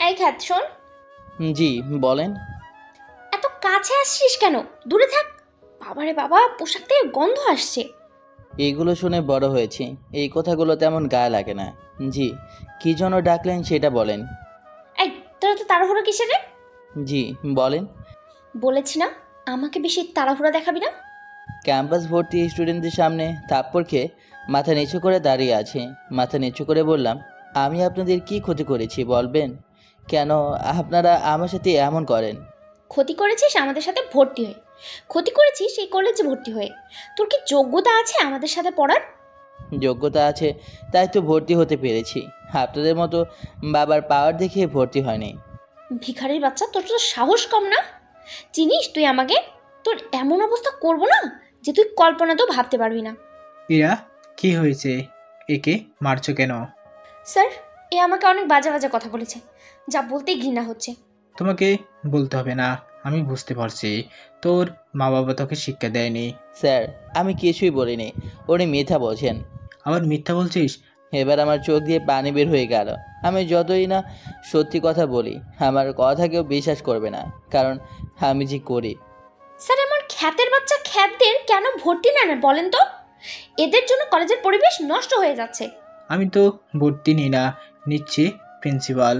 এই খ্যাত শোন। জি বলেন। এত কাছে আসছিস কেন? দূরে থাক। বাবারে বাবা, পোশাক থেকে গন্ধ আসছে। এইগুলো শুনে বড় হয়েছি, এই কথাগুলো তেমন গায়ে লাগে না। জি, কী জন্য ডাকলেন সেটা বলেন। এই, তোরা তো তাড়াহুড়ো কিসের রে? জি বলেন। বলেছি না আমাকে বেশি তাড়াহুড়ো দেখাবি না। ক্যাম্পাস ভর্তি স্টুডেন্টদের সামনে থাপ্পড় খেয়ে মাথা নিচু করে দাঁড়িয়ে আছে। মাথা নিচু করে বললাম, আমি আপনাদের কি ক্ষতি করেছি বলবেন? কেন আপনারা আমার সাথে এমন করেন? ক্ষতি করেছিস আমাদের সাথে ভর্তি হয়ে। ক্ষতি করেছিস এই কলেজে ভর্তি হয়ে। তোর কি যোগ্যতা আছে আমাদের সাথে পড়ার? যোগ্যতা আছে, তাই তো ভর্তি হতে পেরেছি। আপনাদের মতো বাবার পাওয়ার দেখিয়ে ভর্তি হয়নি। ভিখারির বাচ্চা, তোর তো সাহস কম না? চিনিস তুই আমাকে? তোর এমন অবস্থা করব না যে তুই কল্পনাতেও ভাবতে পারবি না। ইরা, কি হয়েছে? একে মারছো কেন? স্যার, এ আমাকে অনেক বাজে বাজে কথা বলেছে, যা বলতেই ঘৃণা হচ্ছে। তোমাকে বলতে হবে না, আমি বুঝতে পারছি। তোর মা বাবা তোকে শিক্ষা দেয়নি। স্যার, আমি কিছুই বলিনি, উনি মিথ্যা বলছেন। আবার মিথ্যা বলছিস? এবার আমার চোখ দিয়ে পানি বের হয়ে গেল। আমি যতই না সত্যি কথা বলি, আমার কথা কেউ বিশ্বাস করবে না, কারণ আমি যে করি। স্যার, এমন খ্যাতের বাচ্চা খ্যাতদের কেন ভর্তি নেন বলেন তো? এদের জন্য কলেজের পরিবেশ নষ্ট হয়ে যাচ্ছে। আমি তো ভর্তি নিই না, নিচ্ছে প্রিন্সিপাল।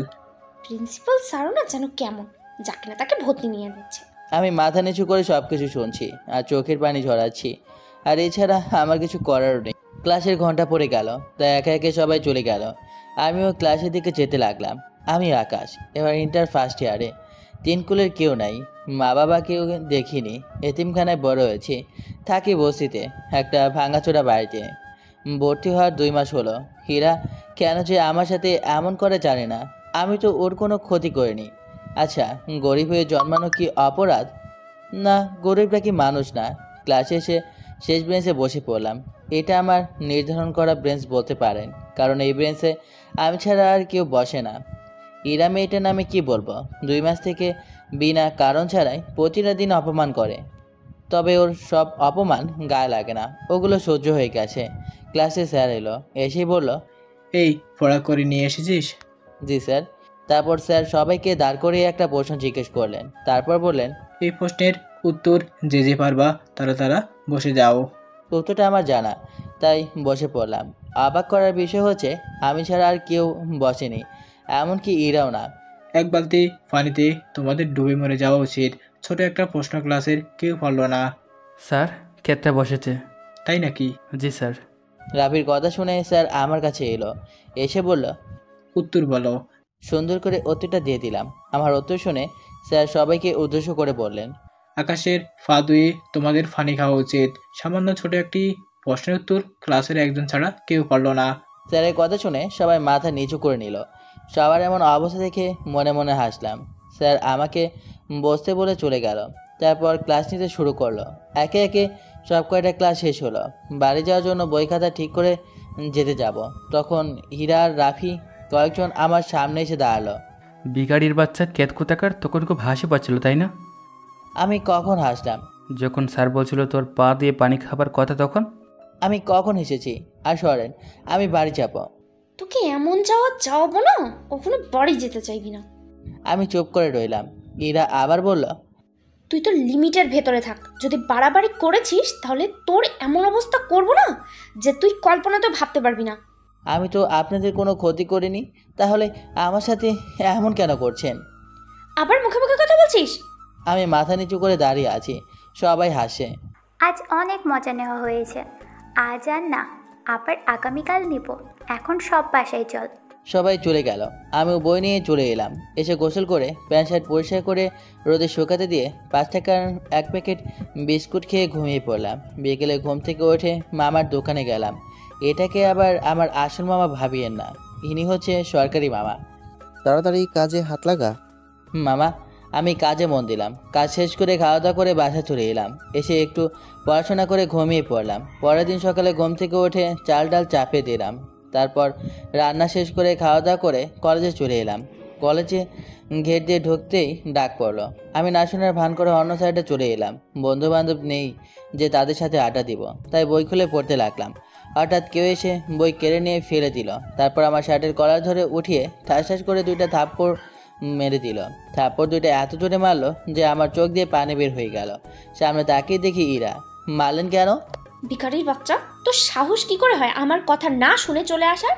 প্রিন্সিপাল স্যারও না যেন কেমন, যাকে না তাকে ভর্তি নিয়ে দিচ্ছে। আমি মাথা নিচু করে সব কিছু শুনছি আর চোখের পানি ঝরাচ্ছি, আর এছাড়া আমার কিছু করারও নেই। ক্লাসের ঘন্টা পড়ে গেল, তাই একে একে সবাই চলে গেল। আমিও ক্লাসের দিকে যেতে লাগলাম। আমি আকাশ, এবার ইন্টার ফার্স্ট ইয়ারে। তিনকুলের কেউ নাই, মা বাবা কেউ দেখিনি, এতিমখানায় বড় হয়েছি। থাকি বস্তিতে, একটা ভাঙাচোরা বাড়িতে। ভর্তি হওয়ার 2 মাস হলো। হীরা কেন যে আমার সাথে এমন করে জানে না। আমি তো ওর কোনো ক্ষতি করিনি। আচ্ছা, গরিব হয়ে জন্মানো কি অপরাধ? না, গরিবরা কি মানুষ না? ক্লাসে এসে শেষ বেঞ্চে বসে পড়লাম। এটা আমার নির্ধারণ করা বেঞ্চ বলতে পারেন, কারণ এই বেঞ্চে আমি ছাড়া আর কেউ বসে না। ইরা মেয়েটার নামে কি বলবো? 2 মাস থেকে বিনা কারণ ছাড়াই প্রতিটা দিন অপমান করে। তবে ওর সব অপমান গায়ে লাগে না, ওগুলো সহ্য হয়ে গেছে। ক্লাসে স্যার এলো, এসেই বলল, এই পড়া করে নিয়ে এসেছিস? জি স্যার। তারপর স্যার সবাইকে দাঁড় করিয়ে একটা প্রশ্ন জিজ্ঞেস করলেন। তারপর বললেন, এই প্রশ্নের উত্তর যে যে পারবা তারা তারা বসে যাও। উত্তরটা আমার জানা, তাই বসে পড়লাম। অবাক করার বিষয় হচ্ছে, আমি ছাড়া আর কেউ বসেনি, এমনকি ইরাও না। এক বালতি পানিতে তোমাদের ডুবে মরে যাওয়া উচিত। ছোট একটা প্রশ্ন ক্লাসের কেউ পারলো না। স্যার, ক্ষেতটা বসেছে। তাই নাকি? জি স্যার। রাফির কথা শুনে স্যার আমার কাছে এলো, এসে বলল, উত্তর বলো। সুন্দর করে উত্তরটা দিয়ে দিলাম। আমার উত্তর শুনে স্যার সবাইকে উদ্দেশ্য করে বললেন, আকাশের ফা দুয়ে তোমাদের ফানি খাওয়া উচিত। সামান্য ছোট একটি প্রশ্নের উত্তর ক্লাসের একজন ছাড়া কেউ পারলো না। স্যারের কথা শুনে সবাই মাথা নিচু করে নিল। সবার এমন অবস্থা দেখে মনে মনে হাসলাম। স্যার আমাকে বসতে বলে চলে গেল। তারপর ক্লাস নিতে শুরু করলো। একে একে সব কয়টা ক্লাস শেষ হলো। বাড়ি যাওয়ার জন্য বই খাতা ঠিক করে যেতে যাব, তখন হীরা আর রাফি কয়েকজন আমার সামনে এসে দাঁড়ালো। বিগাড়ির বাচ্চা ক্ষেত কোথাকার, তখন খুব হাসি পাচ্ছিল তাই না? আমি কখন হাসলাম? যখন স্যার বলছিল তোর পা দিয়ে পানি খাবার কথা তখন। আমি কখন এসেছি? আর সরেন, আমি বাড়ি যাব। তোকে এমন যাওয়াবো না, কখনো বাড়ি যেতে চাইবি না। আমি চুপ করে রইলাম। ইরা আবার বলল, তুই তো লিমিটের ভেতরে থাক। যদি বাড়াবাড়ি করেছিস তাহলে তোর এমন অবস্থা করব না যে তুই কল্পনাতেও ভাবতে পারবি না। আমি তো আপনাদের কোনো ক্ষতি করিনি, তাহলে আমার সাথে এমন কেন করছেন? আবার মুখে মুখে কথা বলছিস? আমি মাথা নিচু করে দাঁড়িয়ে আছি, সবাই হাসে। আজ অনেক মজা নেওয়া হয়েছে। আজ আর না, আবার আগামীকাল নিব। এখন সব বাসায় চল। সবাই চলে গেল। আমিও বই নিয়ে চলে এলাম। এসে গোসল করে প্যান্ট শার্ট পরিষ্কার করে রোদে শুকাতে দিয়ে 5 টাকার 1 প্যাকেট বিস্কুট খেয়ে ঘুমিয়ে পড়লাম। বিকেলে ঘুম থেকে উঠে মামার দোকানে গেলাম। এটাকে আবার আমার আসল মামা ভাবিয়েন না, ইনি হচ্ছে সরকারি মামা। তাড়াতাড়ি কাজে হাত লাগা। মামা, আমি কাজে মন দিলাম। কাজ শেষ করে খাওয়া দাওয়া করে বাসা চলে এলাম। এসে একটু পড়াশোনা করে ঘুমিয়ে পড়লাম। পরের দিন সকালে ঘুম থেকে উঠে চাল ডাল চাপিয়ে দিলাম। তারপর রান্না শেষ করে খাওয়া দাওয়া করে কলেজে চলে এলাম। কলেজে গেট দিয়ে ঢুকতেই ডাক পড়লো। আমি না শোনার ভান করে অন্য সাইডে চলে এলাম। বন্ধু বান্ধব নেই যে তাদের সাথে আড্ডা দিব, তাই বই খুলে পড়তে লাগলাম। হঠাৎ কেউ এসে বই কেড়ে নিয়ে ফেলে দিল। তারপর আমার শার্টের কলার ধরে উঠিয়ে ঠাস ঠাস করে 2টা থাপ্পড় মেরে দিল। থাপ্পড় দুইটা এত জোরে মারলো যে আমার চোখ দিয়ে পানি বের হয়ে গেল। সামনে তাকিয়ে দেখি ইরা। মারলেন কেন? ভিখারির বাচ্চা, তোর সাহস কি করে হয় আমার কথা না শুনে চলে আসার?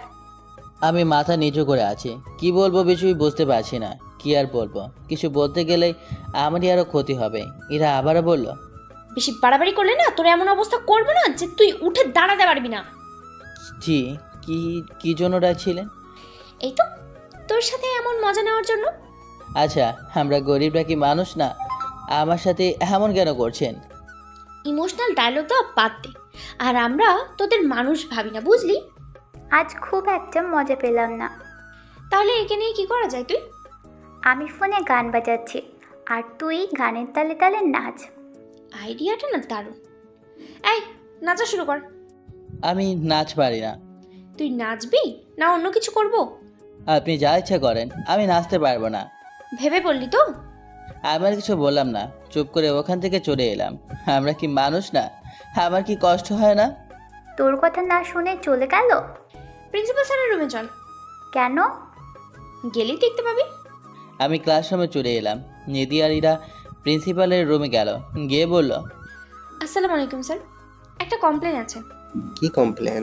আমি মাথা নিচু করে আছি, কি বলবো কিছুই বুঝতে পারছি না। কি আর বলবো, কিছু বলতে গেলেই আমারই আরো ক্ষতি হবে। ইরা আবারও বলল, বেশি বাড়াবাড়ি করলে না তোর এমন অবস্থা করবো না যে তুই উঠে দাঁড়াতে পারবি না। জি, কি কি জন্য ডাকছিলেন? এই তো তোর সাথে এমন মজা নেওয়ার জন্য। আচ্ছা, আমরা গরিবরা কি মানুষ না? আমার সাথে এমন কেন করছেন? ইমোশনাল ডায়লগ তো বাদ দে। আর আমরা তোদের মানুষ ভাবি না, বুঝলি? আজ খুব একটা মজা পেলাম না। তাহলে একে নিয়ে কি করা যায় তুই? আমি ফোনে গান বাজাচ্ছি আর তুই গানের তালে তালে নাচ। আইডিয়াটা না দারুণ। এই নাচা শুরু কর। আমি নাচ পারি না। তুই নাচবি না অন্য কিছু করব? আপনি যা ইচ্ছা করেন, আমি নাচতে পারবো না। ভেবে বললি তো? আমার কিছু বললাম না, চুপ করে ওখান থেকে চলে এলাম। আমরা কি মানুষ না? আমার কি কষ্ট হয় না? তোর কথা না শুনে চলে গেল? প্রিন্সিপাল স্যারের রুমে চল। কেন? গেলেই দেখতে পাবি। আমি ক্লাসরুমে চলে এলাম। নিধি আর ইরা প্রিন্সিপালের রুমে গেল, গিয়ে বলল, আসসালামু আলাইকুম স্যার, একটা কমপ্লেন আছে। কি কমপ্লেন?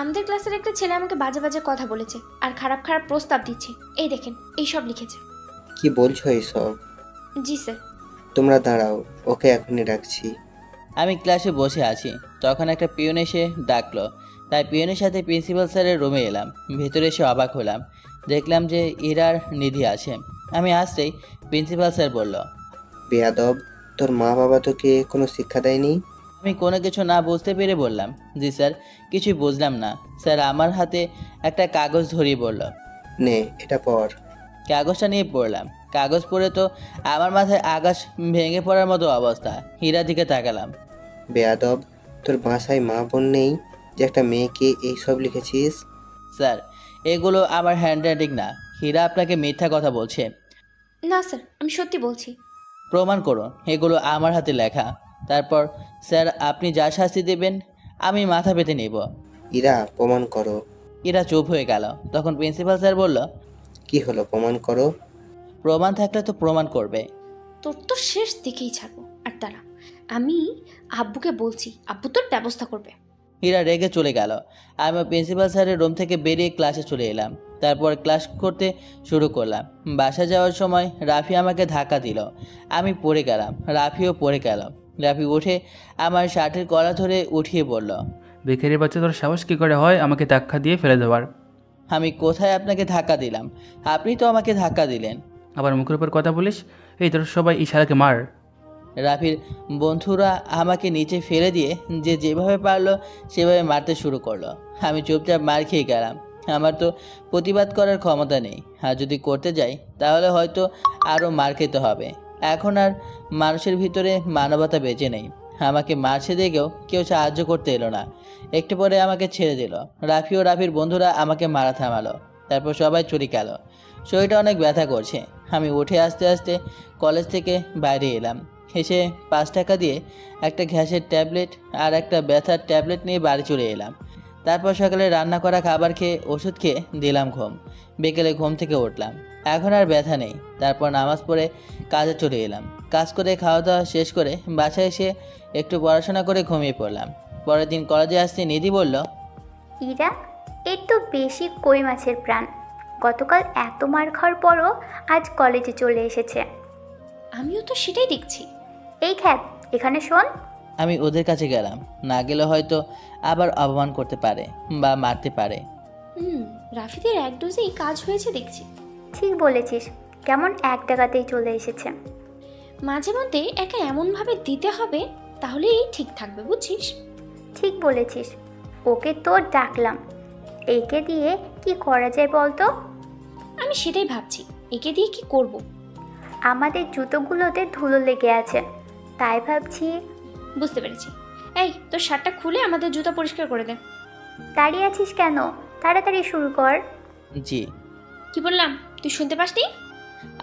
আমাদের ক্লাসের একটা ছেলে আমাকে বাজে বাজে কথা বলেছে আর খারাপ খারাপ প্রস্তাব দিচ্ছে। এই দেখেন, এই সব লিখেছে। কি বলছো এইসব? জি স্যার। তোমরা দাঁড়াও, ওকে এখনই ডাকছি। আমি ক্লাসে বসে আছি, তখন একটা পিয়ন এসে ডাকলো। তাই পিয়নের সাথে প্রিন্সিপাল স্যারের রুমে এলাম। ভেতরে এসে অবাক হলাম, দেখলাম যে ইরার নিধি আছে। আমি আসতেই প্রিন্সিপাল স্যার বলল, বেয়াদব, তোর মা বাবা তোকে কোনো শিক্ষা দেয়নি? আমি কোনো কিছু না বুঝতে পেরে বললাম, জি স্যার, কিছুই বুঝলাম না। স্যার আমার হাতে একটা কাগজ ধরিয়ে বলল, নে এটা পড়। কাগজটা নিয়ে পড়লাম। কাগজ পড়ে তো আমার মাথায় আকাশ ভেঙে পড়ার মতো অবস্থা। হীরার দিকে তাকালাম। বেয়াদব, তোর বাসায় মা বোন নেই যে একটা মেয়েকে এইসব লিখেছিস? স্যার, এগুলো আমার হ্যান্ডরাইটিং না। হীরা আপনাকে মিথ্যা কথা বলছে। না স্যার, আমি সত্যি বলছি। প্রমাণ করুন এগুলো আমার হাতে লেখা। তারপর স্যার আপনি যা শাস্তি দেবেন আমি মাথা পেতে নেব। ইরা, প্রমাণ করো। এরা চুপ হয়ে গেল। তখন প্রিন্সিপাল স্যার বলল, কি হলো, প্রমাণ করো। প্রমাণ থাকলে তো প্রমাণ করবে। তোর তো শেষ দেখেই ছাড়বো। আর দাঁড়া, আমি আব্বুকে বলছি, আব্বু তোর ব্যবস্থা করবে। হীরা রেগে চলে গেল। আমি প্রিন্সিপাল স্যারের রুম থেকে বেরিয়ে ক্লাসে চলে এলাম। তারপর ক্লাস করতে শুরু করলাম। বাসা যাওয়ার সময় রাফি আমাকে ধাক্কা দিল। আমি পড়ে গেলাম, রাফিও পড়ে গেল। রাফি উঠে আমার শার্টের কলা ধরে উঠিয়ে বলল, ভিখারির বাচ্চা, তোর সাহস কী করে হয় আমাকে ধাক্কা দিয়ে ফেলে দেওয়ার? আমি কোথায় আপনাকে ধাক্কা দিলাম? আপনি তো আমাকে ধাক্কা দিলেন। আবার মুখের উপর কথা বলিস? এই তোর সবাই ইশারাকে মার। রাফির বন্ধুরা আমাকে নিচে ফেলে দিয়ে যে যেভাবে পারলো সেভাবে মারতে শুরু করলো। আমি চুপচাপ মার খেয়ে গেলাম। আমার তো প্রতিবাদ করার ক্ষমতা নেই, আর যদি করতে যাই তাহলে হয়তো আরও মার খেতে হবে। এখন আর মানুষের ভিতরে মানবতা বেঁচে নেই। আমাকে মারছে দেখেও কেউ সাহায্য করতে এলো না। একটু পরে আমাকে ছেড়ে দিল। রাফি ও রাফির বন্ধুরা আমাকে মারা থামালো। তারপর সবাই চলে গেল। শরীরটা অনেক ব্যথা করছে। আমি উঠে আস্তে আস্তে কলেজ থেকে বাইরে এলাম। এসে 5 টাকা দিয়ে একটা গ্যাসের ট্যাবলেট আর একটা ব্যথার ট্যাবলেট নিয়ে বাড়ি চলে এলাম। তারপর সকালে রান্না করা খাবার খেয়ে ওষুধ খেয়ে দিলাম ঘুম। বিকেলে ঘুম থেকে উঠলাম, এখন আর ব্যথা নেই। তারপর নামাজ পড়ে কাজে চলে এলাম। কাজ করে খাওয়া দাওয়া শেষ করে বাসায় এসে একটু পড়াশোনা করে ঘুমিয়ে পড়লাম। পরের দিন কলেজে আসতে নিধি বলল, ইরা, এর তো বেশি কই মাছের প্রাণ। গতকাল এত মার খাওয়ার পরও আজ কলেজে চলে এসেছে। আমিও তো সেটাই দেখছি। এই খ্যাত, এখানে শোন। আমি ওদের কাছে গেলাম। না গেলে হয়তো আবার অপমান করতে পারে বা মারতে পারে। রাফিদের এক ডোজেই কাজ হয়েছে দেখছি। ঠিক বলেছিস, কেমন এক টাকাতেই চলে এসেছে। মাঝে মধ্যে একা এমনভাবে দিতে হবে, তাহলেই ঠিক থাকবে, বুঝছিস? ঠিক বলেছিস, ওকে তো ডাকলাম। একে দিয়ে কি করা যায় বলতো? আমি সেটাই ভাবছি, একে দিয়ে কি করব। আমাদের জুতোগুলোতে ধুলো লেগে আছে, তাই ভাবছি। বুঝতে পেরেছি। এই তোর শার্টটা খুলে আমাদের জুতা পরিষ্কার করে দে। দাঁড়িয়ে আছিস কেন? তাড়াতাড়ি শুরু কর। জি। কি বললাম তুই শুনতে পাসনি?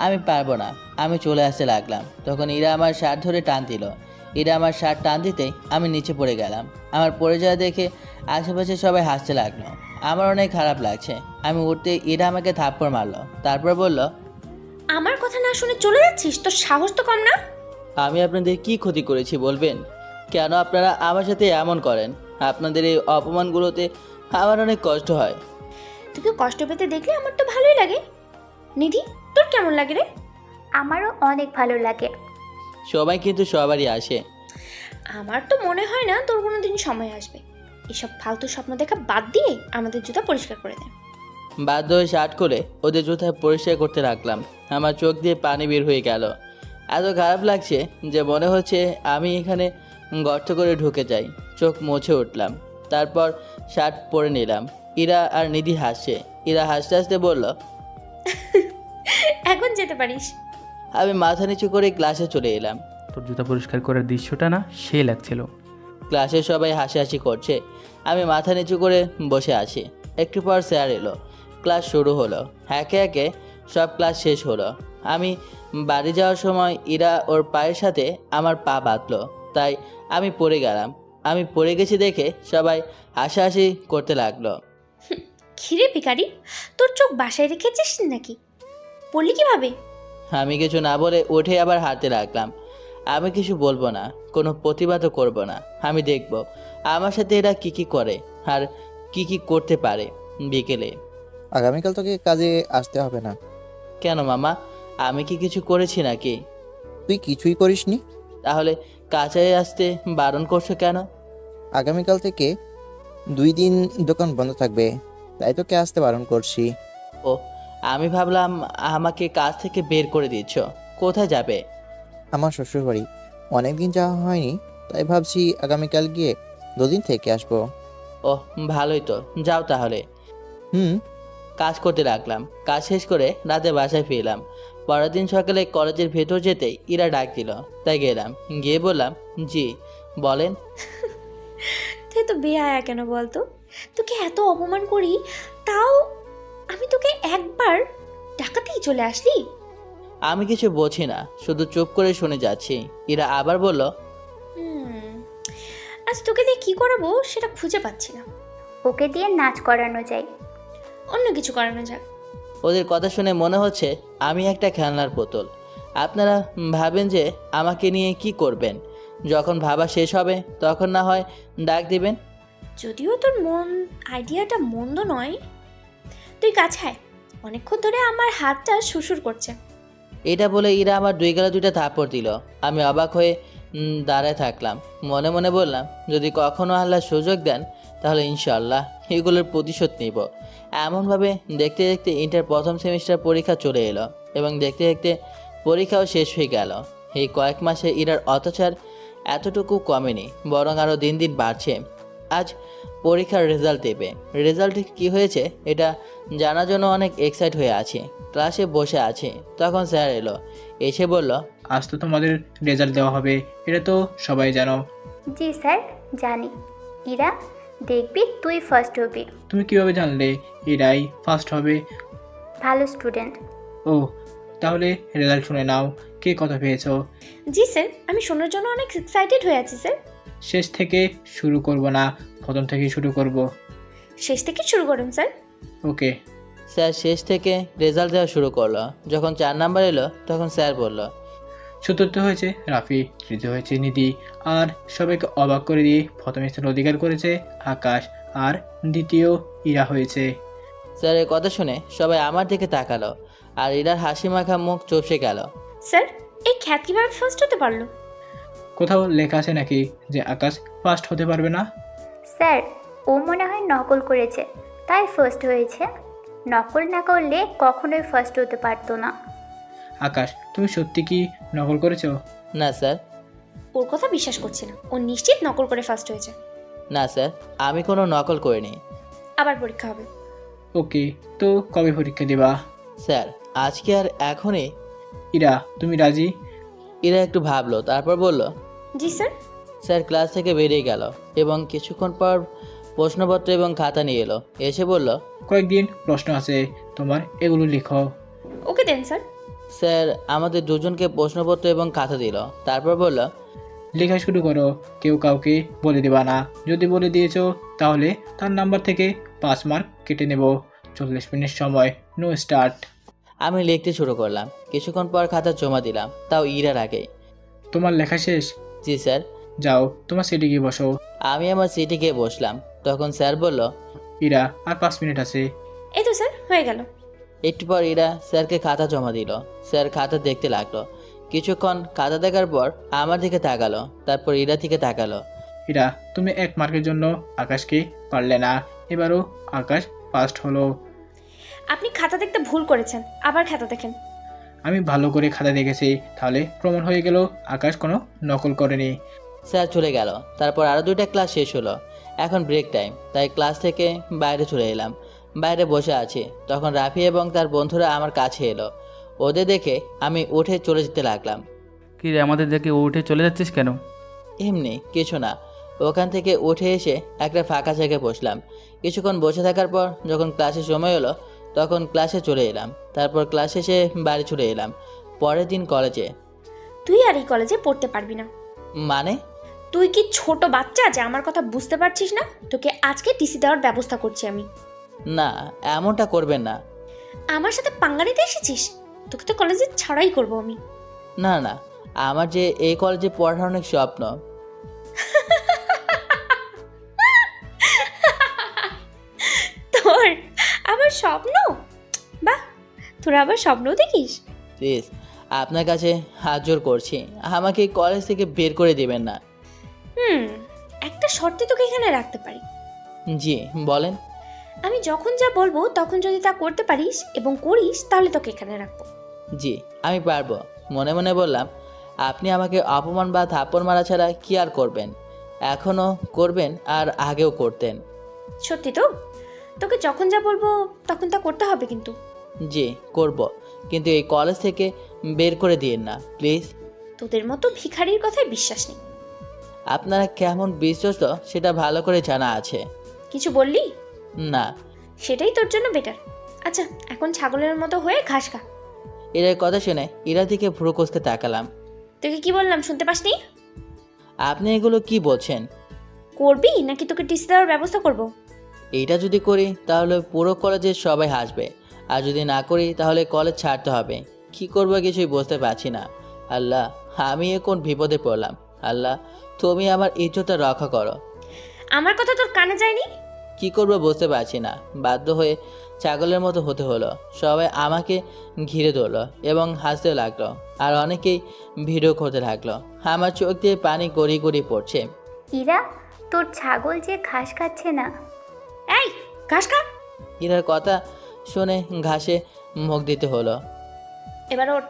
আমি পারবো না। আমি চলে আসতে লাগলাম। তখন ইরা আমার শার্ট ধরে টান দিল। ইরা আমার শার্ট টান দিতেই আমি নিচে পড়ে গেলাম। আমার পড়ে যাওয়া দেখে আশেপাশে সবাই হাসতে লাগলো। আমার অনেক খারাপ লাগছে। আমি উঠতে ইরা আমাকে থাপ্পড় মারলো। তারপর বলল, আমার কথা না শুনে চলে যাচ্ছিস? তোর সাহস তো কম না। আমি আপনাদের কি ক্ষতি করেছি বলবেন? কেন আপনারা আমার সাথে এমন করেন? আপনাদের এই অপমানগুলোতে আমার অনেক কষ্ট হয়। তোকে কষ্ট পেতে দেখলে আমার তো ভালোই লাগে। নিধি, তোর কেমন লাগে রে? আমারও অনেক ভালো লাগে। সবাই কিন্তু সবারই আসে। আমার তো মনে হয় না তোর কোনো দিন সময় আসবে। এসব ফালতু স্বপ্ন দেখা বাদ দিয়ে আমাদের জুতা পরিষ্কার করে দে। বাধ্য হয়ে শার্ট করে ওদের জুতা পরিষ্কার করতে রাখলাম। আমার চোখ দিয়ে পানি বের হয়ে গেল। এত খারাপ লাগছে যে মনে হচ্ছে আমি এখানে গর্ত করে ঢুকে যাই। চোখ মুছে উঠলাম, তারপর শার্ট পরে নিলাম। ইরা আর নিধি হাসছে। ইরা হাসতে হাসতে বলল, এখন যেতে পারিস। আমি মাথা নিচু করে ক্লাসে চলে এলাম। তোর জুতা পরিষ্কার করার দৃশ্যটা না সেই লাগছিল। ক্লাসে সবাই হাসাহাসি করছে, আমি মাথা নিচু করে বসে আছি। একটু পর স্যার এলো। ক্লাস শুরু হলো। একে একে সব ক্লাস শেষ হলো। আমি বাড়ি যাওয়ার সময় ইরা ওর পায়ের সাথে আমার পা বাঁধলো, তাই আমি পড়ে গেলাম। আমি পড়ে গেছি দেখে সবাই হাসাহাসি করতে লাগলো। খিরে ভিখারি, তোর চোখ বাসায় রেখেছিস নাকি? পড়লি কিভাবে? আমি কিছু না বলে উঠে আবার হাঁটতে লাগলাম। আমি কিছু বলবো না, কোনো প্রতিবাদও করব না। আমি দেখব আমার সাথে এরা কি কি করে আর কি কি করতে পারে। বিকেলে, আগামীকাল তোকে কাজে আসতে হবে না। কেন মামা, আমি কি কিছু করেছি নাকি? তুই কিছুই করিসনি। তাহলে কাজে আসতে বারণ করছো কেন? আগামীকাল থেকে 2 দিন দোকান বন্ধ থাকবে, তাই তোকে আসতে বারণ করছি। ও, আমি ভাবলাম আমাকে কাজ থেকে বের করে দিচ্ছ। কোথায় যাবে? আমার শ্বশুরবাড়ি, অনেকদিন যাওয়া হয়নি, তাই ভাবছি আগামীকাল গিয়ে 2 দিন থেকে আসবো। ও, ভালোই তো, যাও তাহলে। হুম। কাজ করতে লাগলাম। কাজ শেষ করে রাতে বাসায় ফিরলাম। পরের দিন সকালে কলেজের ভেতর যেতেই ইরা ডাক দিল, তাই গেলাম। গিয়ে বললাম, জি বলেন। তুই তো বেহায়া কেন বলতো? তোকে এত অপমান করি, তাও আমি তোকে একবার ডাকাতেই চলে আসলি। আমি কিছু বুঝি না, শুধু চুপ করে শুনে যাচ্ছি। ইরা আবার বলল, আজ তোকে দিয়ে কি করাবো সেটা খুঁজে পাচ্ছি না। ওকে দিয়ে নাচ করানো যায়। অন্য কিছু করানো যাক। ওদের কথা শুনে মনে হচ্ছে আমি একটা খেলনার পুতুল। আপনারা ভাবেন যে আমাকে নিয়ে কি করবেন? যখন ভাবা শেষ হবে তখন না হয় ডাক দিবেন। যদিও তোর আইডিয়াটা মন্দ নয়, তুই কাছে আয়। অনেকক্ষণ ধরে আমার হাতটা সুসুর করছে। এটা বলে ইরা আমার 2 গালে 2টা থাপ্পড় দিল। আমি অবাক হয়ে দাঁড়ায় থাকলাম। মনে মনে বললাম, যদি কখনো আল্লাহ সুযোগ দেন তাহলে ইনশাআল্লাহ এগুলোর প্রতিশোধ নিব। এমনভাবে দেখতে দেখতে ইন্টার প্রথম সেমিস্টার পরীক্ষা চলে এলো এবং দেখতে দেখতে পরীক্ষাও শেষ হয়ে গেল। এই কয়েক মাসে ইরার অত্যাচার এতটুকু কমেনি, বরং আরও দিন দিন বাড়ছে। আজ পরীক্ষার রেজাল্ট দেবে। রেজাল্টে কি হয়েছে এটা জানার জন্য অনেক এক্সাইট হয়ে আছে। ক্লাসে বসে আছে, তখন স্যার এলো। এসে বলল, আজ তো তোমাদের রেজাল্ট দেওয়া হবে, এটা তো সবাই জানো। জি স্যার, জানি। ইরা, দেখবি তুই ফার্স্ট হবি। তুমি কিভাবে জানলে এরাই ফার্স্ট হবে? ভালো স্টুডেন্ট। ও, তাহলে রেজাল্ট শুনে নাও, কে কত পেয়েছো। জি স্যার, আমি শোনার জন্য অনেক এক্সাইটেড হয়ে আছি স্যার। শেষ থেকে শুরু করব না, প্রথম থেকে শুরু করব। শেষ থেকে শুরু করুন স্যার। ওকে। স্যার শেষ থেকে রেজাল্ট দেওয়া শুরু করলো। যখন 4 নাম্বার এলো তখন স্যার বলল, চতুর্থ হয়েছে রাফি, তৃতীয় হয়েছে নিধি, আর সবাইকে অবাক করে দিয়ে প্রথম স্থান অধিকার করেছে আকাশ, আর দ্বিতীয় ইরা হয়েছে। স্যারের কথা শুনে সবাই আমার দিকে তাকালো আর ইরার হাসি মাখা মুখ চুপসে গেল। স্যার, এই খ্যাত কিভাবে ফার্স্ট হতে পারলো? কোথাও লেখা আছে নাকি যে আকাশ ফার্স্ট হতে পারবে না? স্যার, ও মনে হয় নকল করেছে, তাই ফার্স্ট হয়েছে। নকল না করলে কখনোই ফার্স্ট হতে পারতো না। আকাশ, তুমি সত্যি কি নকল করেছো? না স্যার। ওর কথা বিশ্বাস করছি না। ও নিশ্চিত নকল করে ফার্স্ট হয়েছে। না স্যার, আমি কোনো নকল করিনি। আবার পরীক্ষা হবে। ওকে, তো কবে পরীক্ষা দেবা? স্যার, আজকে আর এখনই। ইরা, তুমি রাজি? ইরা একটু ভাবলো, তারপর বলল, জি স্যার। স্যার ক্লাস থেকে বেরিয়ে গেল এবং কিছুক্ষণ পর প্রশ্নপত্র এবং খাতা নিয়ে এলো। এসে বলল, কয়েকদিন প্রশ্ন আছে তোমার, এগুলো লিখো। ওকে দেন স্যার। স্যার আমাদের দুজনকে প্রশ্নপত্র এবং খাতা দিল। তারপর বলল, লেখা শুরু করো, কেউ কাউকে বলে দেবা না। যদি বলে দিয়েছো তাহলে তার নাম্বার থেকে 5 মার্ক কেটে নেব। 40 মিনিট সময়, নো স্টার্ট। আমি লিখতে শুরু করলাম। কিছুক্ষণ পর খাতা জমা দিলাম, তাও ইরার আগে। তোমার লেখা শেষ? জি স্যার। যাও তোমার সিটে গিয়ে বসো। আমি আমার সিটে গিয়ে বসলাম। তখন স্যার বলল, ইরা আর 5 মিনিট আছে। এই তো স্যার, হয়ে গেল। একটু পর ইরা স্যারকে খাতা জমা দিল। স্যার খাতা দেখতে লাগলো। কিছুক্ষণ খাতা দেখার পর আমার দিকে তাকালো, তারপর ইরা দিকে তাকালো। ইরা, তুমি 1 মার্কের জন্য আকাশকে পারলে না, এবারও আকাশ ফার্স্ট হলো। আপনি খাতা দেখতে ভুল করেছেন, আবার খাতা দেখেন। আমি ভালো করে খাতা দেখেছি, তাহলে প্রমাণ হয়ে গেল আকাশ কোনো নকল করেনি। স্যার চলে গেল। তারপর আরও 2টা ক্লাস শেষ হলো। এখন ব্রেক টাইম, তাই ক্লাস থেকে বাইরে চলে এলাম। বাইরে বসে আছি, তখন রাফি এবং তার বন্ধুরা আমার কাছে এলো। ওদের দেখে আমি উঠে চলে যেতে লাগলাম। কি রে, আমাদের দেখে উঠে চলে যাচ্ছিস কেন? এমনি কিছু না। ওখান থেকে উঠে এসে একটা ফাঁকা জায়গায় বসলাম। কিছুক্ষণ বসে থাকার পর যখন ক্লাসের সময় হলো, তখন ক্লাসে চলে এলাম। তারপর ক্লাস শেষে বাড়ি চলে এলাম। পরের দিন কলেজে। তুই আর এই কলেজে পড়তে পারবি না। মানে? তুই কি ছোট বাচ্চা যে আমার কথা বুঝতে পারছিস না? তোকে আজকে টিসি দেওয়ার ব্যবস্থা করছি আমি। না, এমনটা করবেন না। আমার সাথে পাঙ্গা নিতে এসেছিস? তোকে তো কলেজে ছাড়াই করবো আমি। না না, আমার যে এই কলেজে পড়ার অনেক স্বপ্ন। তোর আবার স্বপ্ন? বাহ, তোরা আবার স্বপ্নও দেখিস। প্লিজ, আপনার কাছে হাত জোর করছি, আমাকে এই কলেজ থেকে বের করে দেবেন না। একটা শর্তে তোকে এখানে রাখতে পারি। জি বলেন। আমি যখন যা বলবো তখন যদি তা করতে পারিস এবং করিস, তাহলে তোকে এখানে রাখবো। জি আমি পারবো। মনে মনে বললাম, আপনি আমাকে অপমান বা থাপ্পড় মারা ছাড়া কি আর করবেন? এখনও করবেন আর আগেও করতেন। সত্যি তো? তোকে যখন যা বলবো তখন তা করতে হবে কিন্তু। জি করব, কিন্তু এই কলেজ থেকে বের করে দিয়েন না প্লিজ। তোদের মতো ভিখারির কথায় বিশ্বাস নেই। আপনারা কেমন বিশ্বস্ত সেটা ভালো করে জানা আছে। কিছু বললি? না। সেটাই তোর জন্য বেটার। আচ্ছা, এখন ছাগলের মতো হয়ে ঘাস খা। এর কথা শুনে ইরা দিকে ভ্রু কোসকে তাকালাম। তোকে কি বললাম, শুনতে পাসনি? আপনি এগুলো কি বলছেন? করবি নাকি তোকে টিসি দেওয়ার ব্যবস্থা করব? এইটা যদি করি তাহলে পুরো কলেজের সবাই হাসবে, আর যদি না করি তাহলে কলেজ ছাড়তে হবে। কি করবো কিছুই বুঝতে পারছি না। আল্লাহ, আমি এখন বিপদে পড়লাম। আল্লাহ, তুমি আমার ইজ্জতটা রক্ষা করো। আমার কথা তোর কানে যায়নি? কি করবো বুঝতে পারছি না। বাধ্য হয়ে ছাগলের মতো হতে হলো। সবাই আমাকে ঘিরে ধরলো এবং হাসতে লাগলো, আর অনেকেই ভিডিও করতে লাগলো। আমার চোখ দিয়ে পানি গড়িয়ে গড়িয়ে পড়ছে। ইরা, তোর ছাগল যে ঘাস খাচ্ছে না। এই, ঘাস খা। ইরার কথা শুনে ঘাসে মুখ দিতে হলো। এবার ওঠ।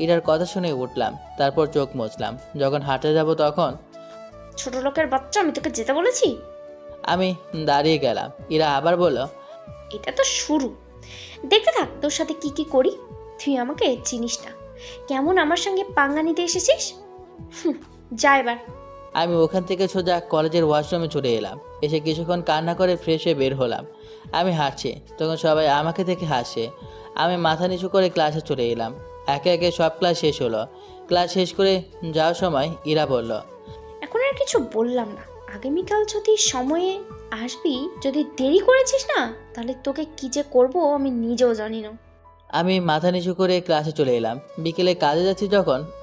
ইরার কথা শুনে উঠলাম, তারপর চোখ মুছলাম। যখন হাঁটে যাব তখন ছোট লোকের বাচ্চা, আমি তোকে যেতে বলেছি? আমি দাঁড়িয়ে গেলাম। ইরা আবার বলল, এটা তো শুরু, দেখতে থাক তোর সাথে কি কি করি। তুই আমাকে চিনিস না, কেমন আমার সঙ্গে পাঙ্গা নিতে এসেছিস। যা এবার। আমি ওখান থেকে সোজা কলেজের ওয়াশরুমে চলে এলাম। এসে কিছুক্ষণ কান্না করে ফ্রেশ হয়ে বের হলাম। আমি হাঁটছি, তখন সবাই আমাকে দেখে হাসছে। আমি মাথা নিচু করে ক্লাসে চলে এলাম। একে একে সব ক্লাস শেষ হলো। ক্লাস শেষ করে যাওয়ার সময় ইরা বলল, এখন আর কিছু বললাম না। আগামীকাল যদি সময়ে আসবি, যদি দেরি করেছিস না, তাহলে তোকে কি যে করবো আমি নিজেও জানি না। আমি মাথা নিচু করে ক্লাসে চলে এলাম। বিকেলে কাজে যাচ্ছি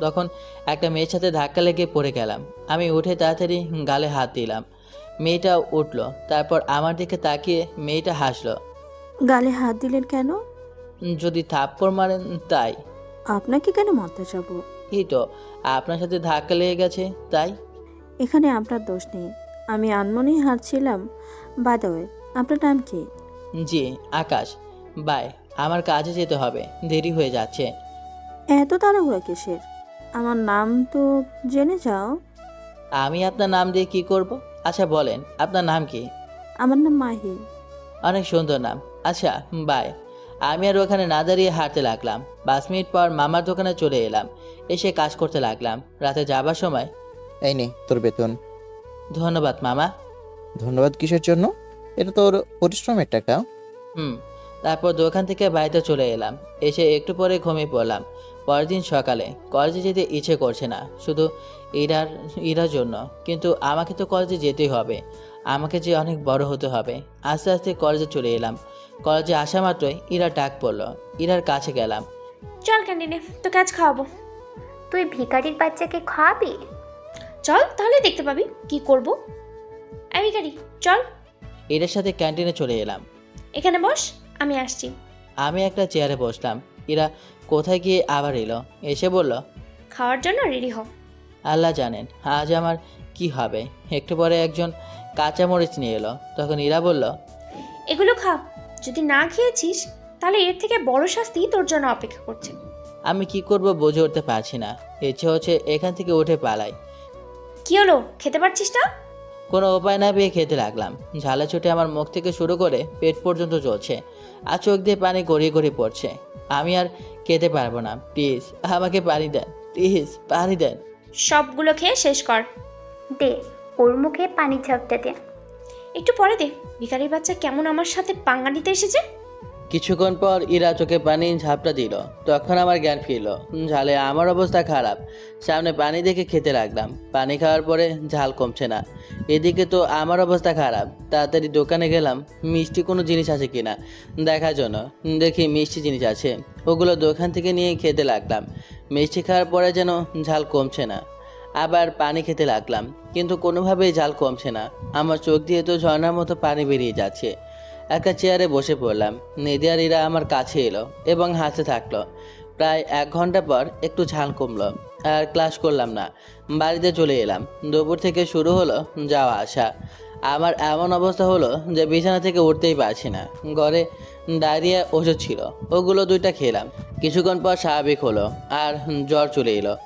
তখন একটা মেয়ের সাথে ধাক্কা লেগে পড়ে গেলাম। আমি উঠে তাড়াতাড়ি গালে হাত দিলাম। মেয়েটা উঠলো, তারপর আমার দিকে তাকিয়ে মেয়েটা হাসলো। গালে হাত দিলেন কেন? যদি থাপ্পড় মারেন তাই। আপনাকে কেন মারতে যাব? এই তো আপনার সাথে ধাক্কা লেগে গেছে তাই। এখানে আপনার দোষ নেই, আমি আনমনেই হারছিলাম। বাই দ্য ওয়ে, আপনার নাম কি? জি আকাশ। বাই, আমার কাজে যেতে হবে, দেরি হয়ে যাচ্ছে। এত তাড়াহুড়া কিসের? আমার নাম তো জেনে যাও। আমি আপনার নাম দিয়ে কি করব? আচ্ছা বলেন, আপনার নাম কি? আমার নাম মাহি। অনেক সুন্দর নাম। আচ্ছা বাই। আমি আর ওখানে না দাঁড়িয়ে হাঁটতে লাগলাম। 5 মিনিট পর মামার দোকানে চলে এলাম। এসে কাজ করতে লাগলাম। রাতে যাবার সময়, এই নে তোর বেতন। ধন্যবাদ মামা। ধন্যবাদ কিসের জন্য? এটা তোর পরিশ্রমের টাকা। তারপর দোকান থেকে বাড়িতে চলে এলাম। এসে একটু পরে ঘুমিয়ে পড়লাম। পরের দিন সকালে কলেজে যেতে ইচ্ছে করছে না, শুধু ইরার জন্য। কিন্তু আমাকে তো কলেজে যেতেই হবে। আমাকে যে অনেক বড় হতে হবে। আস্তে আস্তে কলেজে চলে এলাম। কলেজে আসা মাত্রই ইরা ডাক পড়লো। ইরার কাছে গেলাম। চল ক্যান্টিনে, তোকে আজ খাওয়াবো। তুই ভিখারির বাচ্চাকে খাওয়াবি? চল তাহলে দেখতে পাবি কি করব। এই ভিখারি, চল ইরার সাথে ক্যান্টিনে চলে এলাম। এখানে বস, আমি আসছি। আমি একটা চেয়ারে বসলাম। ইরা কোথায় গিয়ে আবার এলো। এসে বলল, খাওয়ার জন্য রেডি হও। আল্লাহ জানেন আজ আমার কি হবে। একটু পরে একজন কাঁচামরিচ নিয়ে এলো। তখন ইরা বলল, এগুলো খা, যদি না খেয়েছিস তাহলে এর থেকে বড় শাস্তি তোর জন্য অপেক্ষা করছে। আমি কি করব বুঝে উঠতে পারছি না। ইচ্ছে হচ্ছে এখান থেকে উঠে পালাই। কি হলো, খেতে পারছিস না? কোনো উপায় না পেয়ে খেতে লাগলাম। ঝালে ছুটে আমার মুখ থেকে শুরু করে পেট পর্যন্ত চলছে, আর চোখ দিয়ে পানি গড়িয়ে গড়িয়ে পড়ছে। আমি আর খেতে পারবো না, প্লিজ আমাকে পানি দেন, প্লিজ পানি দেন। সবগুলো খেয়ে শেষ কর। দে, ওর মুখে পানি ঝাপটা দে। একটু পরে দে। ভিখারির বাচ্চা কেমন আমার সাথে পাঙ্গা নিতে এসেছে। কিছুক্ষণ পর ইরা চোখে পানি ঝাপটা দিল। তখন আমার জ্ঞান ফিরল। ঝালে আমার অবস্থা খারাপ। সামনে পানি দেখে খেতে লাগলাম। পানি খাওয়ার পরে ঝাল কমছে না। এদিকে তো আমার অবস্থা খারাপ। তাড়াতাড়ি দোকানে গেলাম মিষ্টি কোনো জিনিস আছে কিনা দেখার জন্য। দেখি মিষ্টি জিনিস আছে, ওগুলো দোকান থেকে নিয়ে খেতে লাগলাম। মিষ্টি খাওয়ার পরে যেন ঝাল কমছে না। আবার পানি খেতে লাগলাম, কিন্তু কোনোভাবেই ঝাল কমছে না। আমার চোখ দিয়ে তো ঝর্ণার মতো পানি বেরিয়ে যাচ্ছে। একটা চেয়ারে বসে পড়লাম। নিদিয়ার ইরা আমার কাছে এলো এবং হাসতে থাকলো। প্রায় 1 ঘন্টা পর একটু ঝাল কমলো, আর ক্লাস করলাম না। বাড়িতে চলে এলাম। দুপুর থেকে শুরু হলো যাওয়া আসা। আমার এমন অবস্থা হলো যে বিছানা থেকে উঠতেই পারছি না। ঘরে ডায়রিয়া ওষুধ ছিল, ওগুলো 2টা খেলাম। কিছুক্ষণ পর স্বাভাবিক হলো, আর জ্বর চলে এলো।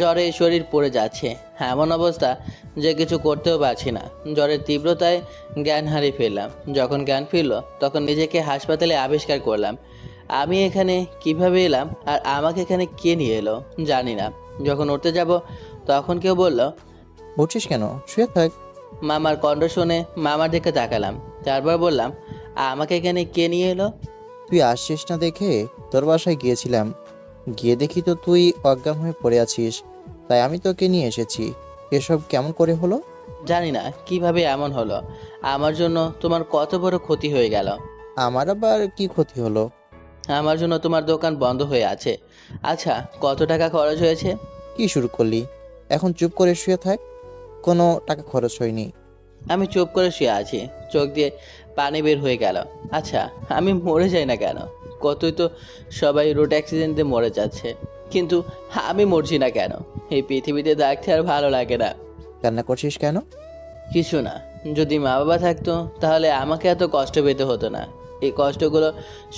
জ্বরে শরীর পড়ে যাচ্ছে, এমন অবস্থা যে কিছু করতেও পারছি না। জ্বরের তীব্রতায় জ্ঞান হারিয়ে ফেললাম। যখন জ্ঞান ফিরল তখন নিজেকে হাসপাতালে আবিষ্কার করলাম। আমি এখানে কিভাবে এলাম আর আমাকে এখানে কে নিয়ে এলো জানি না। যখন উঠতে যাব তখন কেউ বলল, উঠছিস কেন? শুয়ে থাক। মামার কণ্ঠ শুনে মামার দিকে তাকালাম। তারপর বললাম, আমাকে এখানে কে নিয়ে এলো? তুই আসছিস না দেখে তোর বাসায় গিয়েছিলাম। গিয়ে দেখি তো তুই অজ্ঞান হয়ে পড়ে আছিস, তাই আমি তোকে নিয়ে এসেছি। এসব কেমন করে হলো? জানি না কিভাবে এমন হলো। আমার জন্য তোমার কত বড় ক্ষতি হয়ে গেল। আমার আবার কি ক্ষতি হলো? আমার জন্য তোমার দোকান বন্ধ হয়ে আছে। আচ্ছা, কত টাকা খরচ হয়েছে? কি শুরু করলি? এখন চুপ করে শুয়ে থাক। কোনো টাকা খরচ হয়নি। আমি চুপ করে শুয়ে আছি, চোখ দিয়ে পানি বের হয়ে গেল। আচ্ছা, আমি মরে যাই না কেন? কতই তো সবাই রোড অ্যাক্সিডেন্টে মরে যাচ্ছে, কিন্তু আমি মরছি না কেন? এই পৃথিবীতে থাকতে আর ভালো লাগে না। কান্না করছিস কেন? কিছু না, যদি মা বাবা থাকতো তাহলে আমাকে এত কষ্ট পেতে হতো না। এই কষ্টগুলো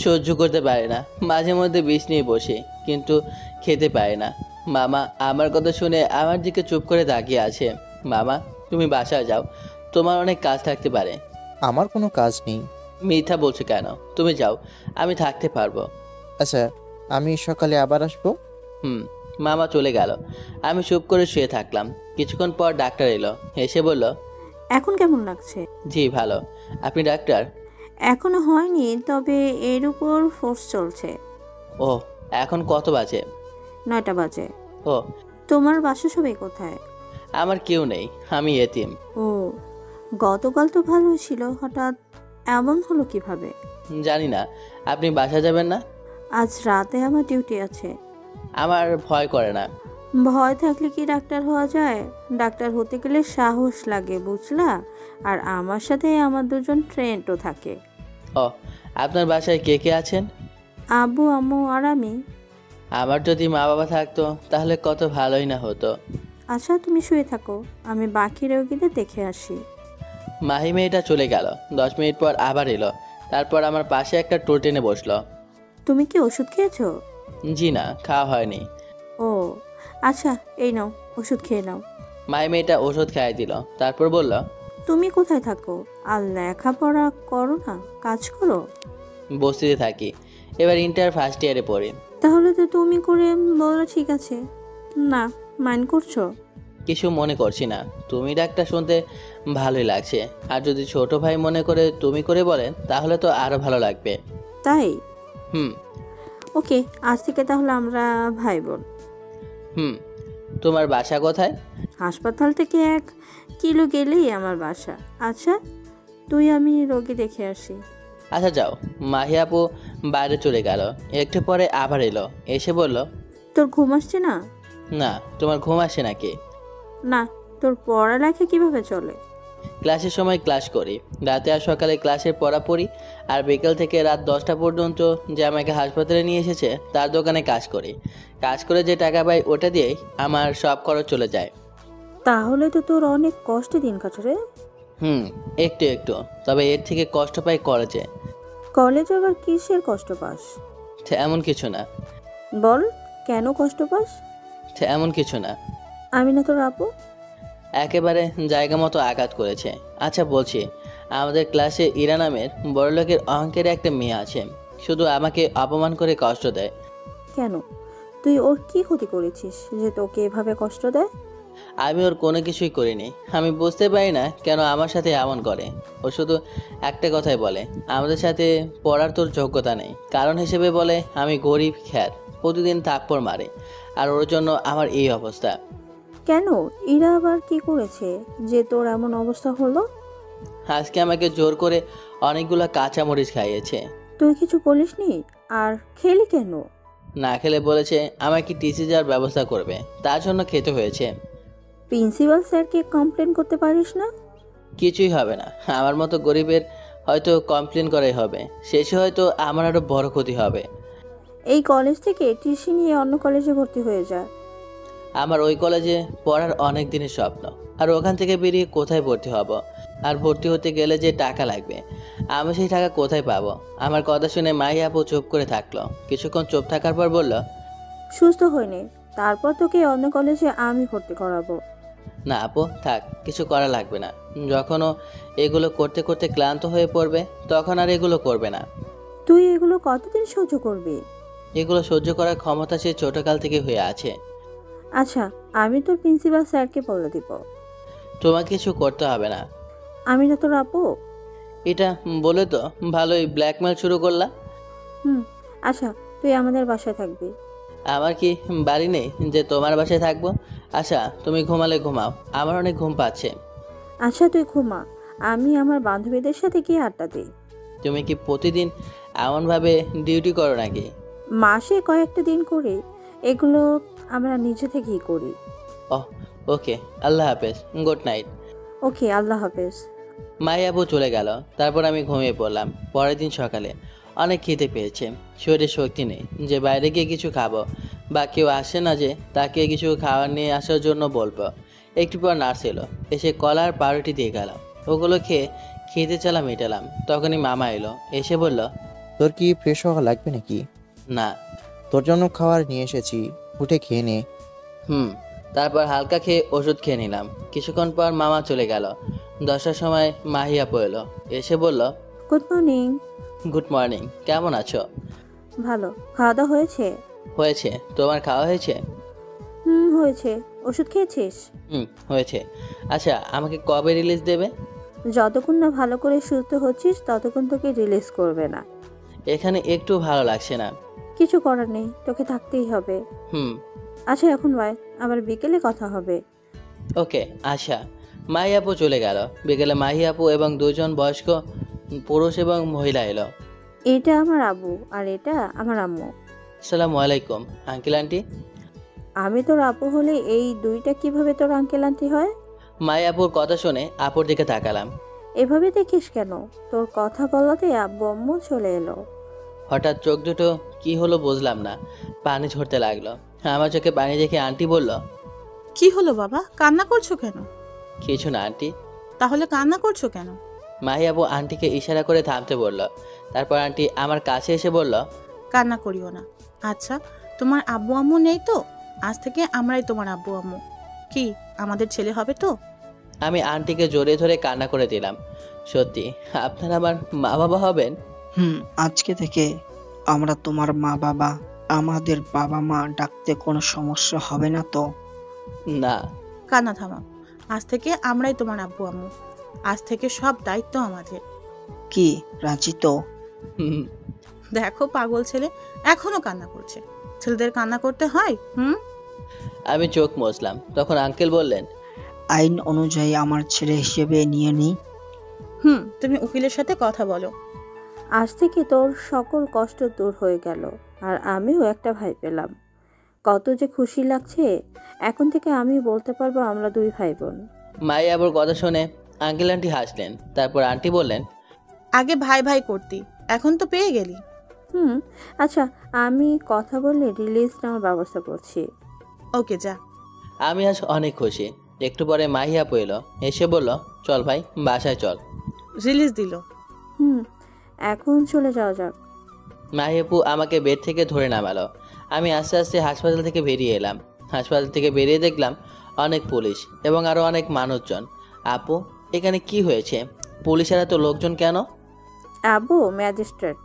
সহ্য করতে পারে না। মাঝে মধ্যে বিষ নিয়ে বসে, কিন্তু খেতে পারে না। মামা আমার কথা শুনে আমার দিকে চুপ করে তাকিয়ে আছে। মামা, তুমি বাসায় যাও, তোমার অনেক কাজ থাকতে পারে। আমার কোনো কাজ নেই। মিথ্যা বলছো কেন? তুমি যাও, আমি থাকতে পারবো। আচ্ছা, আমি সকালে আবার আসবো। মামা চলে গেল। আমি চুপ করে শুয়ে থাকলাম। কিছুক্ষণ পর ডাক্তার এলো। এসে বলল, এখন কেমন লাগছে? জি ভালো। আপনি ডাক্তার? এখনো হয়নি, তবে এর উপর ফোর্স চলছে। ও, এখন কত বাজে? 9টা বাজে। ও, তোমার বাসা সবাই কোথায়? আমার কেউ নেই, আমি এতিম। ও, গতকাল তো ভালো ছিল, হঠাৎ এমন হলো কিভাবে? জানি না। আপনি বাসা যাবেন না? আজ রাতে আমার ডিউটি আছে। আমার ভয় করে না। ভয় থাকলে কি ডাক্তার হওয়া যায়? ডাক্তার হতে গেলে সাহস লাগে, বুঝলা? আর আমার সাথে আমার 2জন ফ্রেন্ডও থাকে। ও, আপনার বাসায় কে কে আছেন? আব্বু, আম্মু আর আমি। আমার যদি মা বাবা থাকতো তাহলে কত ভালোই না হতো। আচ্ছা, তুমি শুয়ে থাকো, আমি বাকি রোগীদের দেখে আসি। মাহি মেয়েটা চলে গেল। 10 মিনিট পর আবার এলো। তারপর আমার পাশে একটা টোল টেনে বসলো। তুমি কি ওষুধ খেয়েছো? জি না, খাওয়া হয়নি। ও আচ্ছা, এই নাও, ওষুধ খেয়ে নাও। মাহি মেয়েটা ওষুধ খাইয়ে দিল। তারপর বলল, তুমি কোথায় থাকো? আর লেখাপড়া করো না, কাজ করো? বস্তিতে থাকি, এবার ইন্টার ফার্স্ট ইয়ারে পড়ি। তাহলে তো তুমি করে বলো, ঠিক আছে। না, মাইন্ড করছো? কিছু মনে করছি না। তুমি ডাক্তার শুনতে ভালোই লাগছে। আর যদি ছোট ভাই মনে করে তুমি করে বলেন তাহলে তো আরো ভালো লাগবে। তাই? হুম। ওকে, আজ থেকে তাহলে আমরা ভাই বোন। তোমার বাসা কোথায়? হাসপাতাল থেকে 1 কিলো গেলেই আমার বাসা। আচ্ছা, তুই আমি রোগী দেখে আসি। আচ্ছা যাও। মাহি আপু বাইরে চলে গেল। একটু পরে আবার এলো, এসে বলল, তোর ঘুম আসছে না? না, তোমার ঘুম আসে নাকি? না, তোর পড়ালেখা কিভাবে চলে? ক্লাসের সময় ক্লাস করি, রাতে আর সকালে ক্লাসের পড়া পড়ি, আর বিকেল থেকে রাত 10টা পর্যন্ত যে আমাকে হাসপাতালে নিয়ে এসেছে তার দোকানে কাজ করি। কাজ করে যে টাকা পাই ওটা দিয়েই আমার সব খরচ চলে যায়। তাহলে তো তোর অনেক কষ্টে দিন কাটে রে। একটু একটু, তবে এর থেকে কষ্ট পাই কলেজে। কলেজে আবার কিসের কষ্ট পাস? এমন কিছু না। বল, কেন কষ্ট পাস? এমন কিছু না। আমি না তোর আপু? একেবারে জায়গা মতো আঘাত করেছে। আচ্ছা বলছি, আমাদের ক্লাসে ইরা নামের বড়লোকের অঙ্কের একটা মেয়ে আছে, শুধু আমাকে অপমান করে কষ্ট দেয়। কেন? তুই ওর কি ক্ষতি করেছিস যে তোকে এভাবে কষ্ট দেয়? আমি ওর কোনো কিছুই করিনি। আমি বুঝতে পারি না কেন আমার সাথে এমন করে। ও শুধু একটা কথাই বলে, আমাদের সাথে পড়ার তোর যোগ্যতা নেই। কারণ হিসেবে বলে আমি গরিব খ্যাত, প্রতিদিন থাপ্পড় মারে, আর ওর জন্য আমার এই অবস্থা। কেন? ইরা আবার কি করেছে যে তোর এমন অবস্থা হলো? আজকে আমাকে জোর করে অনেকগুলো কাঁচামরিচ খাইয়েছে। তুই কিছু বলিসনি? আর খেলি কেন? না খেলে বলেছে আমাকে টিসি যাওয়ার ব্যবস্থা করবে, তার জন্য খেতে হয়েছে। প্রিন্সিপাল স্যারকে কমপ্লেন করতে পারিস না? কিছুই হবে না। আমার মতো গরিবের হয়তো কমপ্লেন করাই হবে, শেষে হয়তো আমার আরও বড় ক্ষতি হবে। এই কলেজ থেকে টিসি নিয়ে অন্য কলেজে ভর্তি হয়ে যা। আমার ওই কলেজে পড়ার অনেক দিনের স্বপ্ন, আর ওখান থেকে বেরিয়ে কোথায় ভর্তি হব? আর ভর্তি হতে গেলে যে টাকা লাগবে, আমি সেই টাকা কোথায় পাবো? আমার কথা শুনে মাহি আপু চুপ করে থাকলো। কিছুক্ষণ চুপ থাকার পর বলল, সুস্থ হয়নি, তারপর তোকে অন্য কলেজে আমি ভর্তি করাবো। না আপু থাক, কিছু করা লাগবে না। যখনও এগুলো করতে করতে ক্লান্ত হয়ে পড়বে তখন আর এগুলো করবে না। তুই এগুলো কতদিন সহ্য করবি? এগুলো সহ্য করার ক্ষমতা সে ছোটকাল থেকে হয়ে আছে। আচ্ছা, আমি তোর প্রিন্সিপাল স্যারকে বলে দিব। তোমাকে কিছু করতে হবে না। আমি না তোর আপু? এটা বলে তো ভালোই ব্ল্যাকমেল শুরু করলা। আচ্ছা, তুই আমাদের বাসায় থাকবি। আমার কি বাড়ি নেই যে তোমার বাসায় থাকবো? আচ্ছা তুমি ঘুমালে ঘুমাও, আমার অনেক ঘুম পাচ্ছে। আচ্ছা তুই ঘুমা, আমি আমার বান্ধবীদের সাথে গিয়ে আড্ডা দিই। তুমি কি প্রতিদিন এমনভাবে ডিউটি করো নাকি? মাসে কয়েকটা দিন করে, এগুলো আমরা নিজে থেকেই করি। ওকে, আল্লাহ হাফেজ, গুড নাইট। ওকে, আল্লাহ হাফেজ। মাই আপু চলে গেল। তারপর আমি ঘুমিয়ে পড়লাম। পরের দিন সকালে অনেক খেতে পেয়েছে, শরীরে শক্তি নেই যে বাইরে গিয়ে কিছু খাবো, বা কেউ আসে না যে তাকে কিছু খাবার নিয়ে আসার জন্য বলবো। একটু পর নার্স এলো, এসে কলার পাউরুটি দিয়ে গেল। ওগুলো খেয়ে খেতে চালা মেটালাম। তখনই মামা এলো, এসে বলল, তোর কি ফ্রেশ হওয়া লাগবে নাকি? না। তোর জন্য খাবার নিয়ে এসেছি, উঠে খেয়ে নে। তারপর হালকা খেয়ে ওষুধ খেয়ে নিলাম। কিছুক্ষণ পর মামা চলে গেল। 10টার সময় মাহি আপু এলো, এসে বলল, গুড মর্নিং। গুড মর্নিং, কেমন আছো? ভালো। খাওয়া দাওয়া হয়েছে? হয়েছে। তোমার খাওয়া হয়েছে? হয়েছে। ওষুধ খেয়েছিস? হয়েছে। আচ্ছা আমাকে কবে রিলিজ দেবে? যতক্ষণ না ভালো করে সুস্থ হচ্ছিস ততক্ষণ তোকে রিলিজ করবে না। এখানে একটু ভালো লাগছে না। কিছু করার নেই, তোকে থাকতেই হবে। আচ্ছা এখন বাই, আবার বিকেলে কথা হবে। ওকে। আচ্ছা। মাহি আপু চলে গেল। বিকেলে মাহি আপু এবং দুজন বয়স্ক পুরুষ এবং মহিলা এলো। এটা আমার আব্বু আর এটা আমার আম্মু। আসসালামু আলাইকুম আঙ্কেল আন্টি। আমি তোর আপু হলে এই দুইটা কিভাবে তোর আঙ্কেল আন্টি হয়? মাহি আপুর কথা শুনে আপুর দিকে তাকালাম। এভাবে দেখিস কেন? তোর কথা বলাতে আব্বু আম্মু চলে এলো। হঠাৎ চোখ দুটো কি হলো বুঝলাম না, পানি ঝরতে লাগলো। আমার চোখে পানি দেখে আন্টি বলল, কি হলো বাবা, কান্না করছো কেন? কিছু না আন্টি। তাহলে কান্না করছো কেন? মাহি আপু আন্টিকে ইশারা করে থামতে বলল। তারপর আন্টি আমার কাছে এসে বলল, কান্না করিও না। আচ্ছা, তোমার আব্বু আম্মু নেই তো? আজ থেকে আমরাই তোমার আব্বু আম্মু। কি আমাদের ছেলে হবে তো? আমি আন্টিকে জড়িয়ে ধরে কান্না করে দিলাম। সত্যি আপনারা আমার মা বাবা হবেন? আজকে থেকে আমরা তোমার মা বাবা। আমাদের বাবা মা ডাকতে কোনো সমস্যা হবে না তো? না। কান্না থামাও। আজ থেকে আমরাই তোমার আব্বু আম্মু। আজ থেকে সব দায়িত্ব আমাদের। কি রাজি তো? দেখো পাগল ছেলে, এখনো কান্না করছে। ছেলেদের কান্না করতে হয়? আমি চোখ মুছলাম। তখন আঙ্কেল বললেন, আইন অনুযায়ী আমার ছেলে হিসেবে নিয়ে নিই? তুমি উকিলের সাথে কথা বলো। আজ থেকে তোর সকল কষ্ট দূর হয়ে গেল, আর আমিও একটা ভাই পেলাম। কত যে খুশি লাগছে। এখন থেকে আমি বলতে পারবো আমরা 2 ভাই বোন। মাইয়াপুর কথা শুনে আঙ্কেল আন্টি হাসলেন। তারপর আন্টি বললেন, আগে ভাই ভাই করতি, এখন তো পেয়ে গেলি। আচ্ছা, আমি কথা বললে রিলিজ নেওয়ার ব্যবস্থা করছি। ওকে, যা। আমি আজ অনেক খুশি। একটু পরে মাহিয়াপু এলো, এসে বলল, চল ভাই বাসায় চল। রিলিজ দিল। এখন চলে যাওয়া যাক। মাহিয়াপু আমাকে বেড থেকে ধরে নামালো। আমি আস্তে আস্তে হাসপাতাল থেকে বেরিয়ে এলাম। হাসপাতাল থেকে বেরিয়ে দেখলাম অনেক পুলিশ এবং আরও অনেক মানুষজন। আপু, এখানে কি হয়েছে? পুলিশের এত লোকজন কেন? আবু ম্যাজিস্ট্রেট।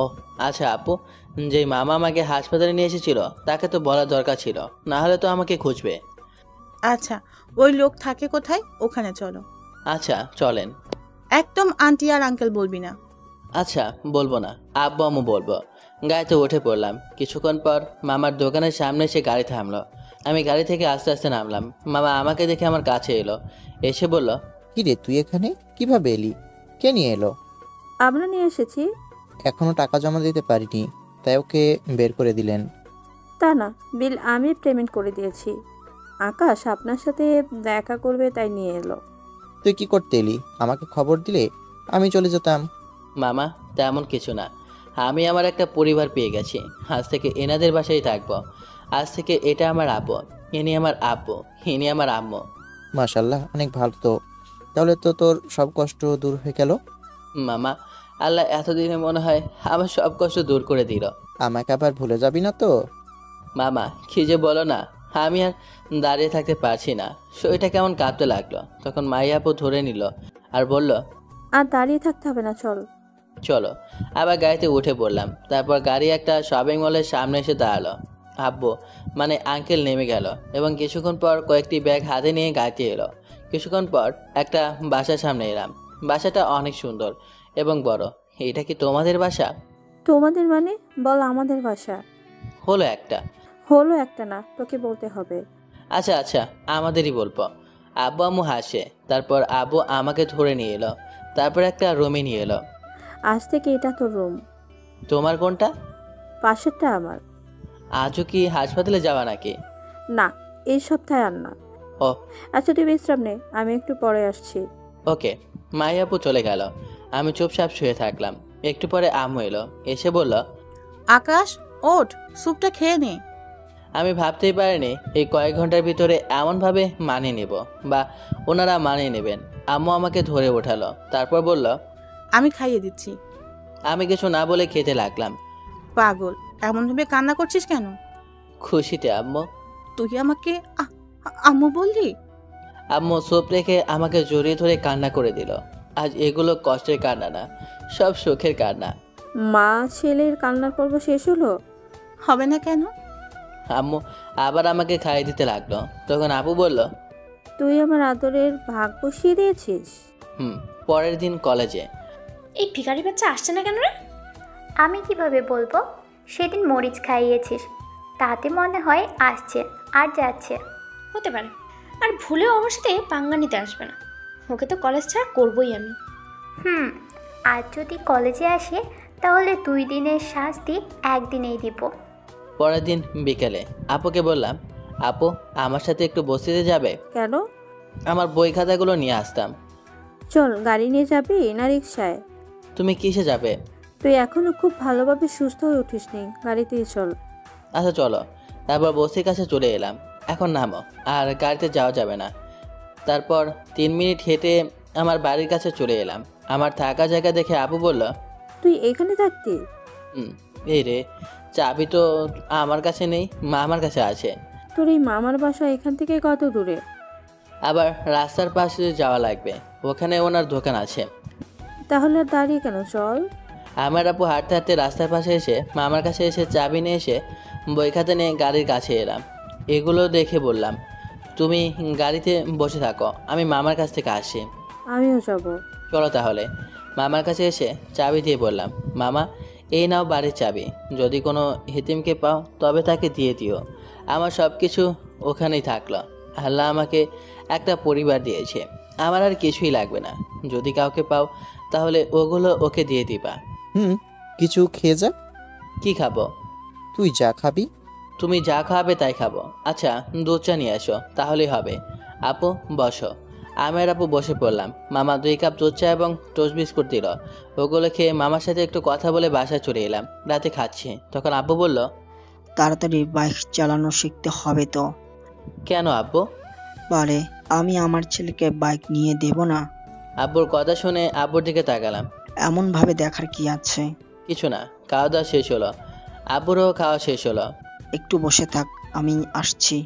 ও আচ্ছা আপু, যে মামা আমাকে হাসপাতালে নিয়ে এসেছিল তাকে তো বলার দরকার ছিল, না হলে তো আমাকে খুঁজবে। আচ্ছা, ওই লোক থাকে কোথায়? ওখানে চলো। আচ্ছা চলেন। একদম আন্টি আর আঙ্কেল বলবি না। আচ্ছা বলবো না, আব্বু আম্মু বলবো। গাড়িতে উঠে পড়লাম। কিছুক্ষণ পর মামার দোকানের সামনে এসে গাড়ি থামলো। আমি গাড়ি থেকে আস্তে আস্তে নামলাম। মামা আমাকে দেখে আমার কাছে এলো, এসে বলল, কি রে তুই এখানে কিভাবে এলি? কে নিয়ে এলো? আমরা নিয়ে এসেছি। এখনো টাকা জমা দিতে পারিনি, তাই ওকে বের করে দিলেন। তা না, বিল আমি পেমেন্ট করে দিয়েছি। আকাশ আপনার সাথে দেখা করবে তাই নিয়ে এলো। তুই কি করতে এলি? আমাকে খবর দিলে আমি চলে যেতাম। মামা তেমন কিছু না, আমি আমার একটা পরিবার পেয়ে গেছি। আজ থেকে এনাদের বাসায় থাকবো। আজ থেকে এটা আমার আব্বু, ইনি আমার আব্বু, ইনি আমার আম্মু। মাশাল্লাহ, অনেক ভালো তো। তাহলে তো তোর সব কষ্ট দূর হয়ে গেল। মামা, আল্লাহ এতদিনে মনে হয় আমার সব কষ্ট দূর করে দিল। আমাকে আবার ভুলে যাবি না তো? মামা কি যে বলো না, আমি আর দাঁড়িয়ে থাকতে পারছি না। শরীরটা কেমন কাঁপতে লাগলো। তখন মাইয়াপু ধরে নিল আর বলল, আর দাঁড়িয়ে থাকতে হবে না, চল। চলো। আবার গাড়িতে উঠে পড়লাম। তারপর গাড়ি একটা শপিং মলের সামনে এসে দাঁড়ালো। আব্বু মানে আঙ্কেল নেমে গেল এবং কিছুক্ষণ পর কয়েকটি ব্যাগ হাতে নিয়ে গাড়িতে এলো। কিছুক্ষণ পর একটা বাসার সামনে এলাম। বাসাটা অনেক সুন্দর এবং বড়। এটা কি তোমাদের বাসা? তোমাদের মানে? বল আমাদের বাসা। হলো একটা। হলো একটা না, তোকে বলতে হবে। আচ্ছা আচ্ছা, আমাদেরই বলবো। আব্বু আম্মু হাসে। তারপর আব্বু আমাকে ধরে নিয়ে এলো। তারপর একটা রুমে নিয়ে এলো। আজ থেকে এটা তোর রুম। তোমার কোনটা? পাশেরটা আমার। আজও কি হাসপাতালে যাওয়া নাকি? না, এই সপ্তাহে আর না। ও আচ্ছা, তুই বিশ্রাম নে, আমি একটু পরে আসছি। ওকে। মাইয়াপু চলে গেল। আমি চুপচাপ শুয়ে থাকলাম। একটু পরে আম্মু এলো, এসে বলল, আকাশ ওঠ, স্যুপটা খেয়ে নে। আমি ভাবতেই পারিনি এই কয়েক ঘন্টার ভিতরে এমনভাবে মানিয়ে নেব বা ওনারা মানিয়ে নেবেন। আম্মু আমাকে ধরে ওঠালো। তারপর বলল, আমি খাইয়ে দিচ্ছি। আমি কিছু না বলে খেতে লাগলাম। পাগল, এমনভাবে কান্না করছিস কেন? খুশিতে আম্মু। তুই আমাকে আম্মু বললি? আম্মু সোপ রেখে আমাকে জড়িয়ে ধরে কান্না করে দিল। আজ এগুলো কষ্টের কান্না না, সব সুখের কান্না। মা ছেলের কান্নার পর্ব শেষ হলো? হবে না কেন? আম্মু আবার আমাকে খাইয়ে দিতে লাগলো। তখন আপু বলল, তুই আমার আদরের ভাগ বসিয়ে দিয়েছিস। পরের দিন কলেজে। এই ভিখারি বাচ্চা আসছে না কেন রে? আমি কিভাবে বলবো? সেদিন মরিচ খাইয়েছিস, তাতে মনে হয় আসছে আর যাচ্ছে। হতে পারে, আর ভুলেও আমার সাথে পাঙ্গা নিতে আসবে না। ওকে তো কলেজ ছাড়া করবোই আমি। আজ যদি কলেজে আসে তাহলে 2 দিনের শাস্তি একদিনেই দিব। পরের দিন বিকেলে আপুকে বললাম, আপু আমার সাথে একটু বসতে যাবে? কেন? আমার বই খাতাগুলো নিয়ে আসতাম। চল, গাড়ি নিয়ে যাবি না রিক্সায়? তুমি কিসে যাবে? তুই এখনো খুব ভালোভাবে সুস্থ হয়ে উঠিসনি, গাড়িতেই চল। আচ্ছা চলো। তারপর বসির কাছে চলে এলাম। এখন নামো, আর গাড়িতে যাওয়া যাবে না। তারপর 3 মিনিট হেঁটে আমার বাড়ির কাছে চলে এলাম। আমার থাকা জায়গা দেখে আপু বলল, তুই এখানে থাকতি? এই রে, চাবি তো আমার কাছে নেই, মা আমার কাছে আছে। তোর এই মামার বাসা এখান থেকে কত দূরে? আবার রাস্তার পাশে যাওয়া লাগবে, ওখানে ওনার দোকান আছে। তাহলে আর দাঁড়িয়ে কেন, চল। আমার আপু হাঁটতে হাঁটতে রাস্তার পাশে এসে মামার কাছে এসে চাবি নিয়ে এসে বই খাতা নিয়ে গাড়ির কাছে এলাম। এগুলো দেখে বললাম, তুমি গাড়িতে বসে থাকো, আমি মামার কাছ থেকে আসি। আমিও যাব। চলো তাহলে। মামার কাছে এসে চাবি দিয়ে বললাম, মামা এই নাও বাড়ির চাবি, যদি কোনো হিতিমকে পাও তবে তাকে দিয়ে দিও। আমার সব কিছু ওখানেই থাকলো। আল্লাহ আমাকে একটা পরিবার দিয়েছে। আমার আর কিছুই লাগবে না। যদি কাউকে পাও তাহলে ওগুলো ওকে দিয়ে দিবা। কিছু খেয়ে যা। কি খাবো? তুই যা খাবি। তুমি যা খাবে তাই খাবো। আচ্ছা, দুধ চা নিয়ে আসো, তাহলেই হবে। আপু বসো। আমি আর আপু বসে পড়লাম। মামা 2 কাপ দুধ চা এবং টোস্ট বিস্কুট দিল। ওগুলো খেয়ে মামার সাথে একটু কথা বলে বাসায় চলে এলাম। রাতে খাচ্ছি, তখন আব্বু বলল, তাড়াতাড়ি বাইক চালানো শিখতে হবে তো। কেন আব্বু? বারে, আমি আমার ছেলেকে বাইক নিয়ে দেব না। আব্বুর কথা শুনে আব্বুর দিকে তাকালাম। এমন ভাবে দেখার কি আছে? কিছু না, খাওয়া দাওয়া শেষ হলো। আব্বুরও খাওয়া শেষ হলো। একটু বসে থাক, আমি আসছি।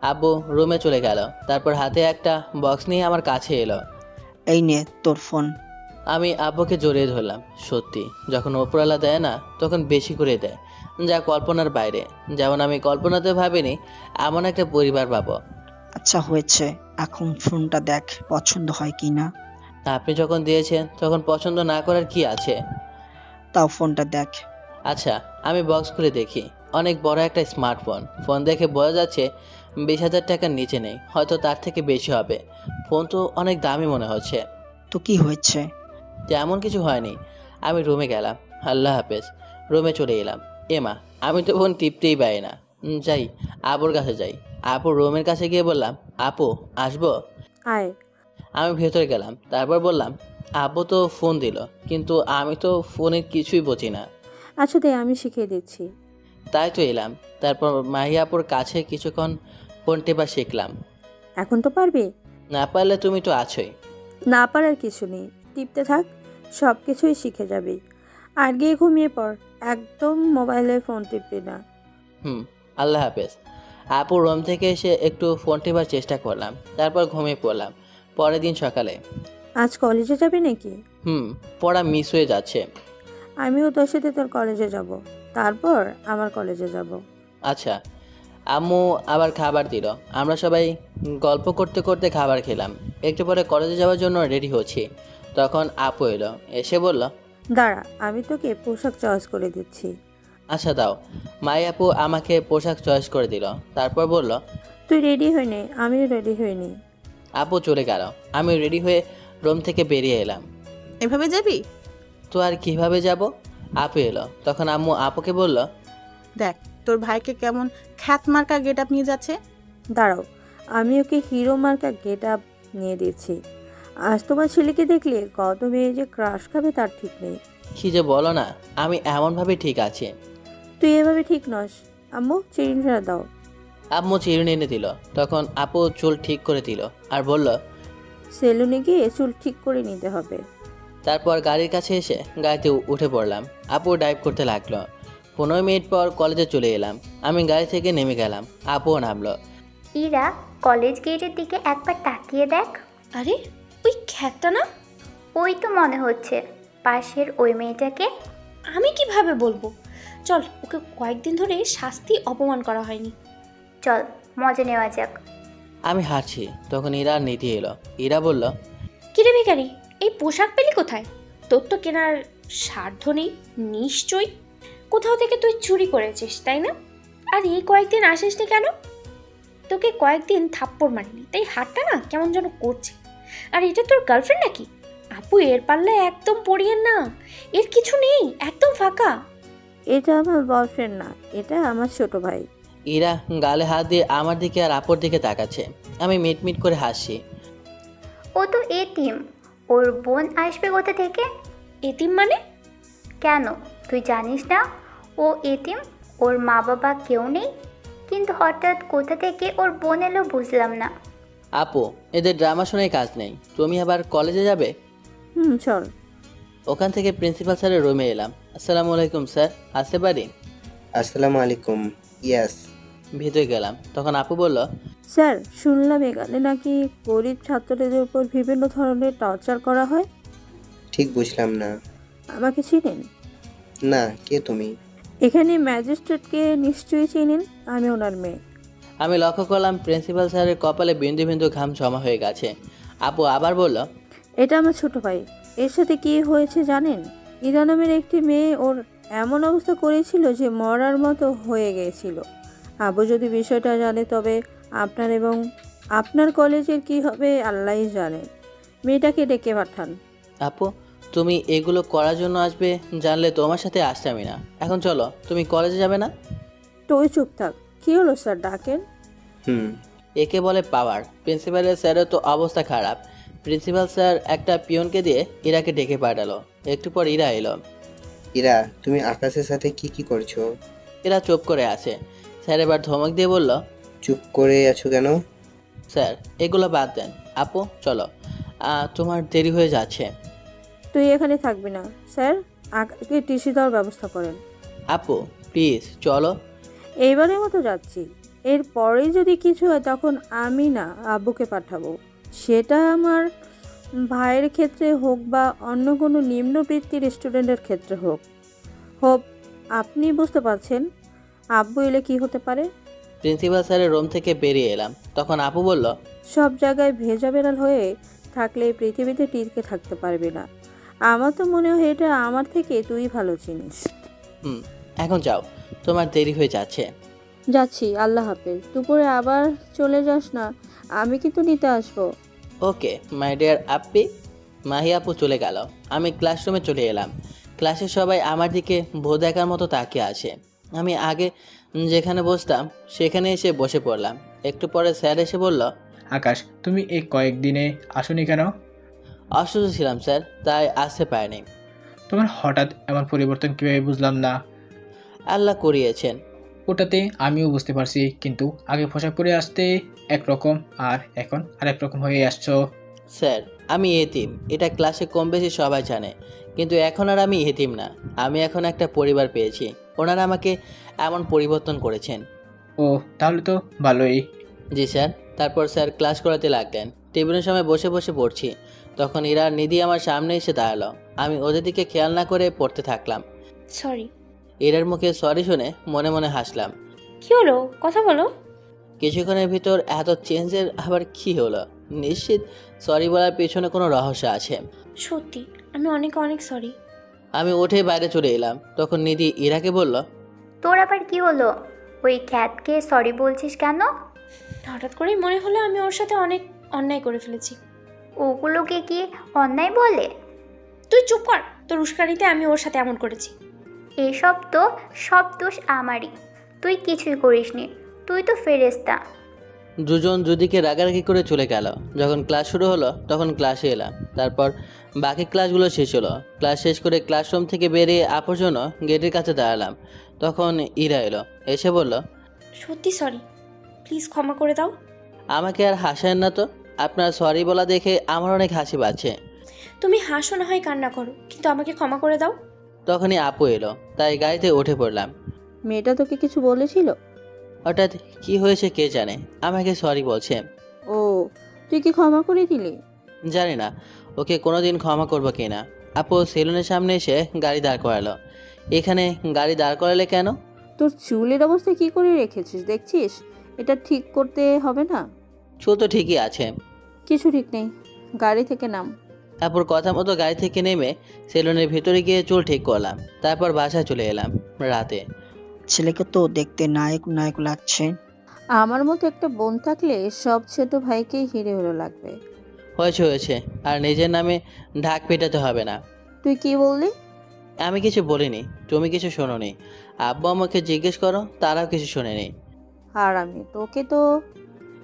আব্বু রুমে চলে গেল। তারপর হাতে একটা বক্স নিয়ে আমার কাছে এলো। এই নে তোর ফোন। আমি আব্বুকে জড়িয়ে ধরলাম। সত্যি, যখন ওপরওয়ালা দেয় না তখন বেশি করে দেয়, যা কল্পনার বাইরে। যেমন আমি কল্পনাতে ভাবিনি এমন একটা পরিবার পাবো। আচ্ছা হয়েছে, এখন ফোনটা দেখ পছন্দ হয় কি না। আপনি যখন দিয়েছেন তখন পছন্দ না করার কি আছে? তাও ফোনটা দেখ। আচ্ছা, আমি বক্স খুলে দেখি। অনেক বড় একটা স্মার্টফোন। ফোন দেখে বোঝা যাচ্ছে 20,000 টাকার নিচে নেই, হয়তো তার থেকে বেশি হবে। ফোন তো অনেক দামি মনে হচ্ছে। তো কি হয়েছে? তেমন কিছু হয়নি। আমি রুমে গেলাম। আল্লাহ হাফেজ। রুমে চলে এলাম। এমা, আমি তো ফোন টিপতেই পারি না। যাই, আপুর কাছে যাই। আপুর রুমের কাছে গিয়ে বললাম, আপু আসবো? আয়। আমি ভেতরে গেলাম। তারপর বললাম, আপু তো ফোন দিল, কিন্তু আমি তো ফোনের কিছুই বুঝি না। আচ্ছা দে, আমি শিখিয়ে দিচ্ছি। তাই তো এলাম। তারপর মাহিয়া আপুর কাছে কিছুক্ষণ ফোন টেপা শিখলাম। এখন তো পারবি। না পারলে তুমি তো আছোই। না পারার কিছু নেই, টিপতে থাক, সব কিছুই শিখে যাবি। আর গিয়ে ঘুমিয়ে পড়, একদম মোবাইলে ফোন টিপবি না। আল্লাহ হাফেজ। আপুর রুম থেকে এসে একটু ফোন টেপার চেষ্টা করলাম, তারপর ঘুমিয়ে পড়লাম। পরের দিন সকালে। আজ কলেজে যাবি নাকি? পড়া মিস হয়ে যাচ্ছে। আমিও তোর সাথে তোর কলেজে যাব, তারপর আমার কলেজে যাব। আচ্ছা। আম্মু আবার খাবার দিল। আমরা সবাই গল্প করতে করতে খাবার খেলাম। একটু পরে কলেজে যাওয়ার জন্য রেডি হচ্ছি। তখন আপু এলো, এসে বলল, দাঁড়া, আমি তোকে পোশাক চয়েস করে দিচ্ছি। আচ্ছা দাও। মাই আপু আমাকে পোশাক চয়েস করে দিল। তারপর বলল, তুই রেডি হয়ে নে, আমিও রেডি হয়ে নি। আপু চলে গেল। আমি রেডি হয়ে রুম থেকে বেরিয়ে এলাম। এভাবে যাবি? তো আর কিভাবে যাব? আপু এলো। তখন আম্মু আপুকে বলল, দেখ তোর ভাইকে কেমন খ্যাত মার্কা গেট আপ নিয়ে যাচ্ছে। দাঁড়াও, আমি ওকে হিরো মার্কা গেট আপ নিয়ে দিচ্ছি। আজ তোমার ছেলেকে দেখলে কত মেয়ে যে ক্রাশ খাবে তার ঠিক নেই। কি যে বলো না, আমি এমনভাবে ঠিক আছে। তুই এভাবে ঠিক নস। আম্মু চিড়িটা দাও। আম্মু চিরুনি এনে দিল। তখন আপু চুল ঠিক করে দিল আর বলল, সেলুনে গিয়ে চুল ঠিক করে নিতে হবে। তারপর গাড়ির কাছে এসে গাড়িতে উঠে পড়লাম। আপু ড্রাইভ করতে লাগলো। 15 মিনিট পর কলেজে চলে এলাম। আমি গাড়ি থেকে নেমে গেলাম। আপুও নামলো। ইরা, কলেজ গেটের দিকে একবার তাকিয়ে দেখ। আরে ওই খ্যাতটা না? ওই তো মনে হচ্ছে। পাশের ওই মেয়েটাকে? আমি কিভাবে বলবো? চল, ওকে কয়েকদিন ধরে শাস্তি অপমান করা হয়নি। চল মজা নেওয়া যাক। আমি হাঁটছি, তখন ইরা আর নিধি এলো। ইরা বলল, কিরে ভিখারি, এই পোশাক পেলি কোথায়? তোর তো কেনার সাধ্য নেই নিশ্চয়ই। কোথাও থেকে তুই চুরি করেছিস, তাই না? আর এই কয়েকদিন আসিসনি কেন? তোকে কয়েকদিন থাপ্পড় মারিনি, তাই হাতটা না কেমন যেন করছে। আর এটা তোর গার্লফ্রেন্ড নাকি? আপু এর পাল্লায় একদম পড়িয়েন না, এর কিছু নেই, একদম ফাঁকা। এটা আমার বয়ফ্রেন্ড না, এটা আমার ছোট ভাই। ইরা গালে হাত দিয়ে আমার দিকে আর আপুর দিকে তাকাচ্ছে। আমি মিটমিট করে হাসছি। ও তো এতিম, ওর বোন আসবে কোথা থেকে? এতিম মানে? কেন তুই জানিস না ও এতিম? ওর মা বাবা কেউ নেই, কিন্তু হঠাৎ কোথা থেকে ওর বোন এলো বুঝলাম না। আপু, এদের ড্রামা শুনে কাজ নেই। তুমি আবার কলেজে যাবে? চল। ওখান থেকে প্রিন্সিপাল স্যারের রুমে এলাম। আসসালামু আলাইকুম স্যার, আসতে পারি? আসসালামু আলাইকুম। ইয়াস। ভিতরে গেলাম। তখন আপু বলল, স্যার, শুনলাম এখানে নাকি গরিব ছাত্রদের উপর বিভিন্ন ধরনের টর্চার করা হয়। ঠিক বুঝলাম না। আমাকে চিনেন? না, কে তুমি? এখানে ম্যাজিস্ট্রেটকে নিশ্চয়ই চিনেন, আমি ওনার মেয়ে। আমি লক্ষ্য করলাম প্রিন্সিপাল স্যারের কপালে বিন্দু বিন্দু ঘাম জমা হয়ে গেছে। আপু আবার বলল, এটা আমার ছোট ভাই। এর সাথে কি হয়েছে জানেন? ইরা নামের একটি মেয়ে ওর এমন অবস্থা করেছিল যে মরার মতো হয়ে গিয়েছিল। আবু যদি বিষয়টা জানে তবে আপনার এবং আপনার কলেজের কি হবে আল্লাহই জানেন। মেয়েটাকে ডেকে পাঠান। আপু, তুমি এগুলো করার জন্য আসবে জানলে তোমার সাথে আসতামই না। এখন চলো, তুমি কলেজে যাবে না? তুই চুপ থাক। কি হলো স্যার ডাকেন? হুম। একে বলে পাওয়ার। প্রিন্সিপালের স্যারের তো অবস্থা খারাপ। প্রিন্সিপাল স্যার একটা পিয়নকে দিয়ে ইরাকে ডেকে পাঠালো। একটু পর ইরা এলো। ইরা, তুমি আকাশের সাথে কি কি করছো? এরা চুপ করে আছে। স্যার এবার ধমক দিয়ে বলল, চুপ করে আছো কেন? স্যার এগুলো বাদ দেন। আপু চলো, তোমার দেরি হয়ে যাচ্ছে। তুই এখানে থাকবি না। স্যার আগে টিসি দেওয়ার ব্যবস্থা করেন। আপু প্লিজ চলো। এইবারের মতো যাচ্ছি। এরপরেই যদি কিছু হয় তখন আমি না আব্বুকে পাঠাবো। সেটা আমার ভাইয়ের ক্ষেত্রে হোক বা অন্য কোনো নিম্নবৃত্তির স্টুডেন্টের ক্ষেত্রে হোক আপনি বুঝতে পারছেন আব্বু এলে কি হতে পারে। প্রিন্সিপাল স্যারের রুম থেকে বেরিয়ে এলাম। তখন আপু বলল, সব জায়গায় ভেজা বেড়াল হয়ে থাকলে এই পৃথিবীতে টিকে থাকতে পারবি না। আমার তো মনে হয় এটা আমার থেকে তুই ভালো চিনিস। এখন যাও, তোমার দেরি হয়ে যাচ্ছে। যাচ্ছি, আল্লাহ হাফেজ। দুপুরে আবার চলে যাস না, আমি কিন্তু নিতে আসবো। ওকে মাই ডিয়ার আপ্পি। মাহি আপু চলে গেল। আমি ক্লাসরুমে চলে এলাম। ক্লাসের সবাই আমার দিকে ভো দেখার মতো তাকিয়ে আছে। আমি আগে যেখানে বসতাম সেখানে এসে বসে পড়লাম। একটু পরে স্যার এসে বলল, আকাশ, তুমি এই কয়েকদিনে আসোনি কেন? অসুস্থ ছিলাম স্যার, তাই আসতে পারিনি। তোমার হঠাৎ এমন পরিবর্তন কিভাবে বুঝলাম না। আল্লাহ করিয়েছেন। ওটাতে আমিও বুঝতে পারছি, কিন্তু আগে পোশাক পরে আসতে একরকম আর এখন আরেক রকম হয়ে আসছো। স্যার আমি এতিম, এটা ক্লাসে কম বেশি সবাই জানে, কিন্তু এখন আর আমি এতিম না। আমি এখন একটা পরিবার পেয়েছি। ওনারা আমাকে এমন পরিবর্তন করেছেন। ও তাহলে তো ভালোই। জি স্যার। তারপর স্যার ক্লাস করাতে লাগলেন। টেবিলের সময় বসে বসে পড়ছি। তখন ইরা আর নিধি আমার সামনে এসে দাঁড়ালো। আমি ওদের দিকে খেয়াল না করে পড়তে থাকলাম। সরি। ইরার মুখে সরি শুনে মনে মনে হাসলাম। কি হলো, কথা বলো। কিছুক্ষণের ভিতর এত চেঞ্জের আবার কি হলো? নিশ্চিত সরি বলার পেছনে কোনো রহস্য আছে। সত্যি আমি অনেক অনেক সরি। আমি উঠে বাইরে চলে এলাম। তখন নিধি ইরাকে বলল, তোর আবার কি হলো? ওই খ্যাতকে সরি বলছিস কেন? হঠাৎ করেই মনে হলো আমি ওর সাথে অনেক অন্যায় করে ফেলেছি। ওগুলোকে কি অন্যায় বলে? তুই চুপ কর, তোর উস্কানিতে আমি ওর সাথে এমন করেছি। এসব তো সব দোষ আমারই, তুই কিছুই করিসনি, তুই তো ফেরেস্তা। দুজন দুদিকে রাগারাগি করে চলে গেল। যখন ক্লাস শুরু হলো তখন ক্লাসে এলাম। তারপর বাকি ক্লাসগুলো শেষ হলো। ক্লাস শেষ করে ক্লাসরুম থেকে বেরিয়ে আপুর জন্য গেটের কাছে দাঁড়ালাম। তখন ইরা এলো, এসে বলল, সত্যি সরি, প্লিজ ক্ষমা করে দাও। আমাকে আর হাসায়েন না তো। আপনার সরি বলা দেখে আমার অনেক হাসি পাচ্ছে। তুমি হাসো না হয় কান্না করো, কিন্তু আমাকে ক্ষমা করে দাও। তখনই আপু এলো, তাই গাড়িতে উঠে পড়লাম। মেয়েটা তোকে কিছু বলেছিল? হঠাৎ কি হয়েছে কে জানে, আমাকে সরি বলছে। ও, তুই কি ক্ষমা করে দিলি? জানি না ওকে কোনোদিন ক্ষমা করবো কিনা। আপু সেলুনের সামনে এসে গাড়ি দাঁড় করালো। এখানে গাড়ি দাঁড় করালে কেন? তোর চুলের অবস্থা কি করে রেখেছিস দেখছিস? এটা ঠিক করতে হবে না? চুল তো ঠিকই আছে। কিছু ঠিক নেই, গাড়ি থেকে নাম। আপুর কথা মতো গাড়ি থেকে নেমে সেলুনের ভিতরে গিয়ে চুল ঠিক করলাম। তারপর বাসায় চলে এলাম রাতে। ছেলেকে তো দেখতে নায়ক নায়ক লাগছে। আমার মতো একটা বোন থাকলে সব ছোট ভাইকেই হিরো হিরো লাগবে। হয়েছে, আর নিজের নামে ঢাক পেটাতে হবে না। তুই কি বললি? আমি কিছু বলিনি, তুমি কিছু শোনোনি। আব্বু আমাকে জিজ্ঞেস করো, তারাও কিছু শোনেনি। আর আমি তোকে তো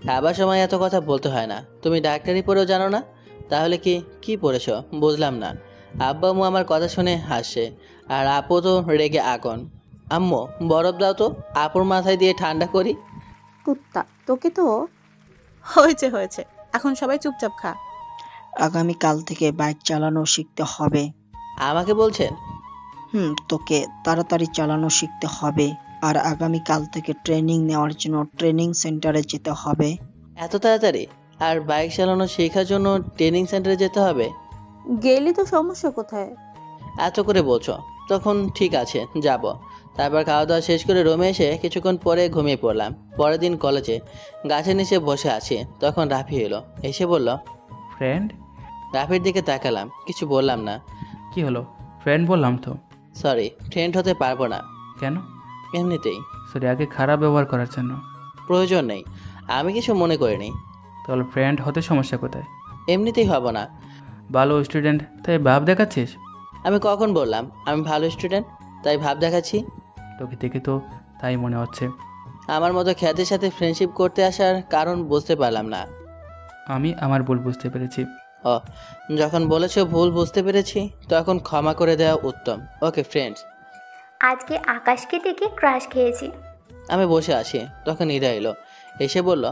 খাবার সময় এত কথা বলতে হয় না। তুমি ডাক্তারি পড়েও জানো না? তাহলে কি পড়েছো বুঝলাম না। আব্বু আম্মু আমার কথা শুনে হাসছে, আর আপু তো রেগে আগুন। আম্মু বরফ দাও তো, আপুর মাথায় দিয়ে ঠান্ডা করি। কুত্তা, তোকে তো হয়েছে, এখন সবাই চুপচাপ খা। আগামীকাল থেকে বাইক চালানো শিখতে হবে। আমাকে বলছেন? তোকে তাড়াতাড়ি চালানো শিখতে হবে, আর আগামীকাল থেকে ট্রেনিং নেওয়ার জন্য ট্রেনিং সেন্টারে যেতে হবে। এত তাড়াতাড়ি? আর বাইক চালানো শেখার জন্য ট্রেনিং সেন্টারে যেতে হবে? গেলে তো সমস্যা কোথায়? এত করে বলছো, তখন ঠিক আছে যাব। তারপর খাওয়া দাওয়া শেষ করে রুমে এসে কিছুক্ষণ পরে ঘুমিয়ে পড়লাম। পরের দিন কলেজে গাছের নিচে বসে আছি। তখন রাফি এলো, এসে বলল, ফ্রেন্ড? রাফির দিকে তাকালাম, কিছু বললাম না। কি হলো? ফ্রেন্ড বললাম তো। সরি, ফ্রেন্ড হতে পারবো না। কেন? এমনিতেই। সরি, আগে খারাপ ব্যবহার করার জন্য। প্রয়োজন নেই, আমি কিছু মনে করিনি। তাহলে ফ্রেন্ড হতে সমস্যা কোথায়? এমনিতেই হব না। ভালো স্টুডেন্ট তাই ভাব দেখাচ্ছিস? আমি কখন বললাম আমি ভালো স্টুডেন্ট তাই ভাব দেখাচ্ছি? তোকে দেখে তো তাই মনে হচ্ছে। আমার মতো খ্যাতির সাথে ফ্রেন্ডশিপ করতে আসার কারণ বুঝতে পারলাম না। আমি আমার ভুল বুঝতে পেরেছি। ও, যখন বলেছো ভুল বুঝতে পেরেছি তখন ক্ষমা করে দেওয়া উত্তম। Okay friends. আজকে আকাশকে দেখে ক্রাশ খেয়েছি। আমি বসে আছি, তখন ইরা এলো, এসে বলল,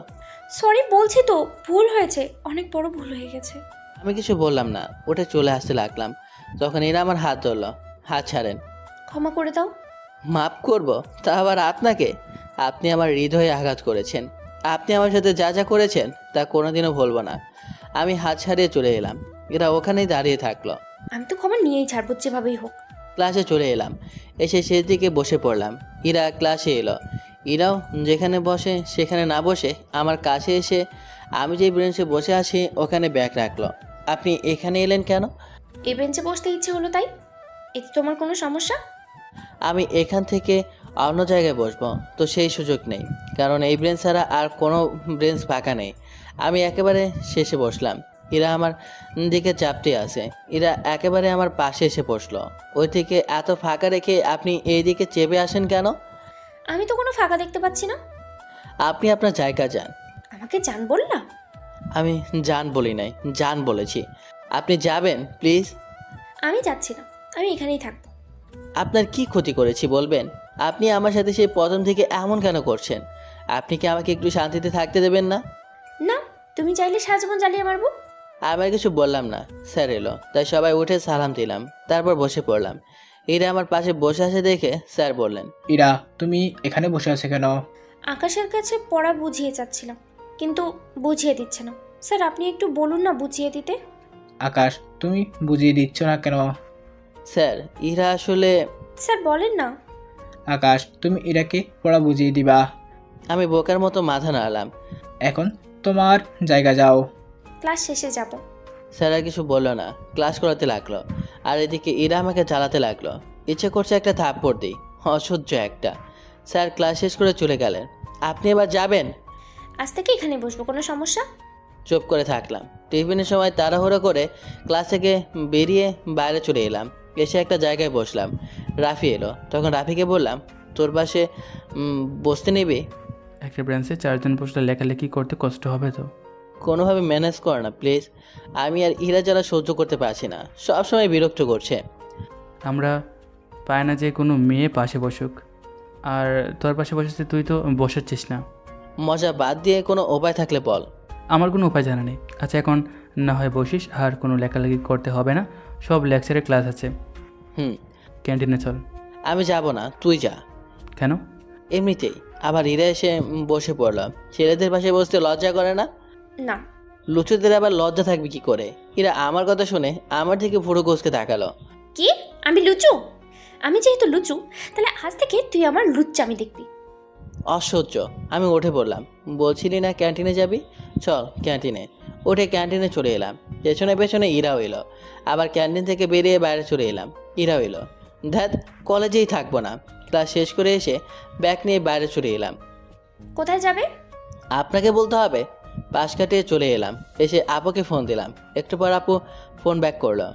সরি বলছি তো, ভুল হয়েছে, অনেক বড় ভুল হয়ে গেছে। আমি কিছু বললাম না, উঠে চলে আসতে লাগলাম। তখন এরা আমার হাত ধরলো। হাত ছাড়েন। ক্ষমা করে দাও। মাপ করব? তা আবার আপনাকে? আপনি আমার হৃদয়ে আঘাত করেছেন। আপনি আমার সাথে যা যা করেছেন তা কোনোদিনও ভুলবো না। আমি হাত ছাড়িয়ে চলে এলাম। এরা ওখানেই দাঁড়িয়ে থাকলো। আমি তো ক্ষমা নিয়েই ছাড়বো যেভাবেই হোক। ক্লাসে চলে এলাম, এসে শেষ দিকে বসে পড়লাম। ইরা ক্লাসে এলো। ইরাও যেখানে বসে সেখানে না বসে আমার কাছে এসে আমি যে বেঞ্চে বসে আছি ওখানে ব্যাগ রাখলো। আপনি এখানে এলেন কেন? এই বেঞ্চে বসতে ইচ্ছে হলো তাই। এতে তোমার কোনো সমস্যা? আমি এখান থেকে অন্য জায়গায় বসবো তো সেই সুযোগ নেই, কারণ এই ব্রেঞ্চ ছাড়া আর কোনো ব্রেঞ্চ ফাঁকা নেই। আমি একেবারে শেষে বসলাম। এরা আমার দিকে চাপতে আসে। এরা একেবারে আমার পাশে এসে বসলো। ওই থেকে এত ফাঁকা রেখে আপনি এই দিকে চেপে আসেন কেন? আমি তো কোনো ফাঁকা দেখতে পাচ্ছি না। আপনি আপনার জায়গা যান। আমাকে জান বললাম? আমি জান বলি নাই, জান বলেছি। আপনি যাবেন প্লিজ। আমি যাচ্ছি না, আমি এখানেই থাকবো। আপনার কি ক্ষতি করেছি বলবেন? আপনি আমার সাথে সেই প্রথম থেকে এমন কেন করছেন? আপনি কি আমাকে একটু শান্তিতে থাকতে দেবেন না? না, তুমি চাইলে সারাজীবন জ্বালিয়ে মারবো। আমি কিছু বললাম না। স্যার এলো, তাই সবাই উঠে সালাম দিলাম, তারপর বসে পড়লাম। এরা আমার পাশে বসে আছে দেখে স্যার বললেন, ইরা তুমি এখানে বসে আছো কেন? আকাশের কাছে পড়া বুঝিয়ে চাচ্ছিলাম, কিন্তু বুঝিয়ে দিচ্ছে না। স্যার আপনি একটু বলুন না বুঝিয়ে দিতে। আকাশ তুমি বুঝিয়ে দিচ্ছ না কেন? স্যার ইরা আসলে। স্যার বলেন না। আকাশ তুমি ইরাকে পড়া বুঝিয়ে দিবা। আমি বোকার মতো মাথা নাড়লাম। এখন তোমার জায়গা যাও। ক্লাস শেষে যাব। স্যার আর কিছু বললো না, ক্লাস করাতে লাগলো। আর এদিকে ইরা আমাকে জ্বালাতে লাগলো। ইচ্ছে করছে একটা থাপ্পড় দিই, অসহ্য একটা। স্যার ক্লাস শেষ করে চলে গেলেন। আপনি এবার যাবেন? আজ থেকে এখানে বসবো, কোনো সমস্যা? চুপ করে থাকলাম। টিফিনের সময় তাড়াহুড়ো করে ক্লাস থেকে বেরিয়ে বাইরে চলে এলাম। এসে একটা জায়গায় বসলাম। রাফি এলো, তখন রাফিকে বললাম, তোর পাশে বসতে নিবি? একটা ব্রাঞ্চে 4 জন বসলে লেখালেখি করতে কষ্ট হবে তো। কোনোভাবে ম্যানেজ কর না প্লিজ। আমি আর ইরা যারা সহ্য করতে পারছি না, সবসময় বিরক্ত করছে। আমরা পাই না যে কোনো মেয়ে পাশে বসুক, আর তোর পাশে বসেছে তুই তো বসাচ্ছিস না। মজা বাদ দিয়ে কোনো উপায় থাকলে বল। আমার কোনো উপায় জানা নেই। আচ্ছা এখন না হয় বসিস, আর কোনো লেখালেখি করতে হবে না, সব লেকচারের ক্লাস আছে। ক্যান্টিনে চল। আমি যাব না, তুই যা। কেন? এমনিতেই। আবার ইরা এসে বসে পড়লাম। ছেলেদের পাশে বসতে লজ্জা করে না? না। লুচুদের আবার লজ্জা থাকবে কি করে? ইরা আমার কথা শুনে আমার থেকে পুরো কোচকে তাকালো। কি? আমি লুচু? আমি যেহেতু লুচু, তাহলে আজ থেকে তুই আমার লুচ্চামি দেখবি। অসহ্য। আমি উঠে পড়লাম। বলছিলি না ক্যান্টিনে যাবি? চল ক্যান্টিনে। উঠে ক্যান্টিনে চলে এলাম। পেছনে পেছনে ইরাও এলো। আবার ক্যান্টিন থেকে বেরিয়ে বাইরে চলে এলাম। ইরাও এলো। ধ্যাত, কলেজেই থাকবো না। ক্লাস শেষ করে এসে ব্যাগ নিয়ে বাইরে চলে এলাম। কোথায় যাবে? আপনাকে বলতে হবে। পাশ কাটিয়ে চলে এলাম। এসে আপুকে ফোন দিলাম। একটু পর আপু ফোন ব্যাক করলো।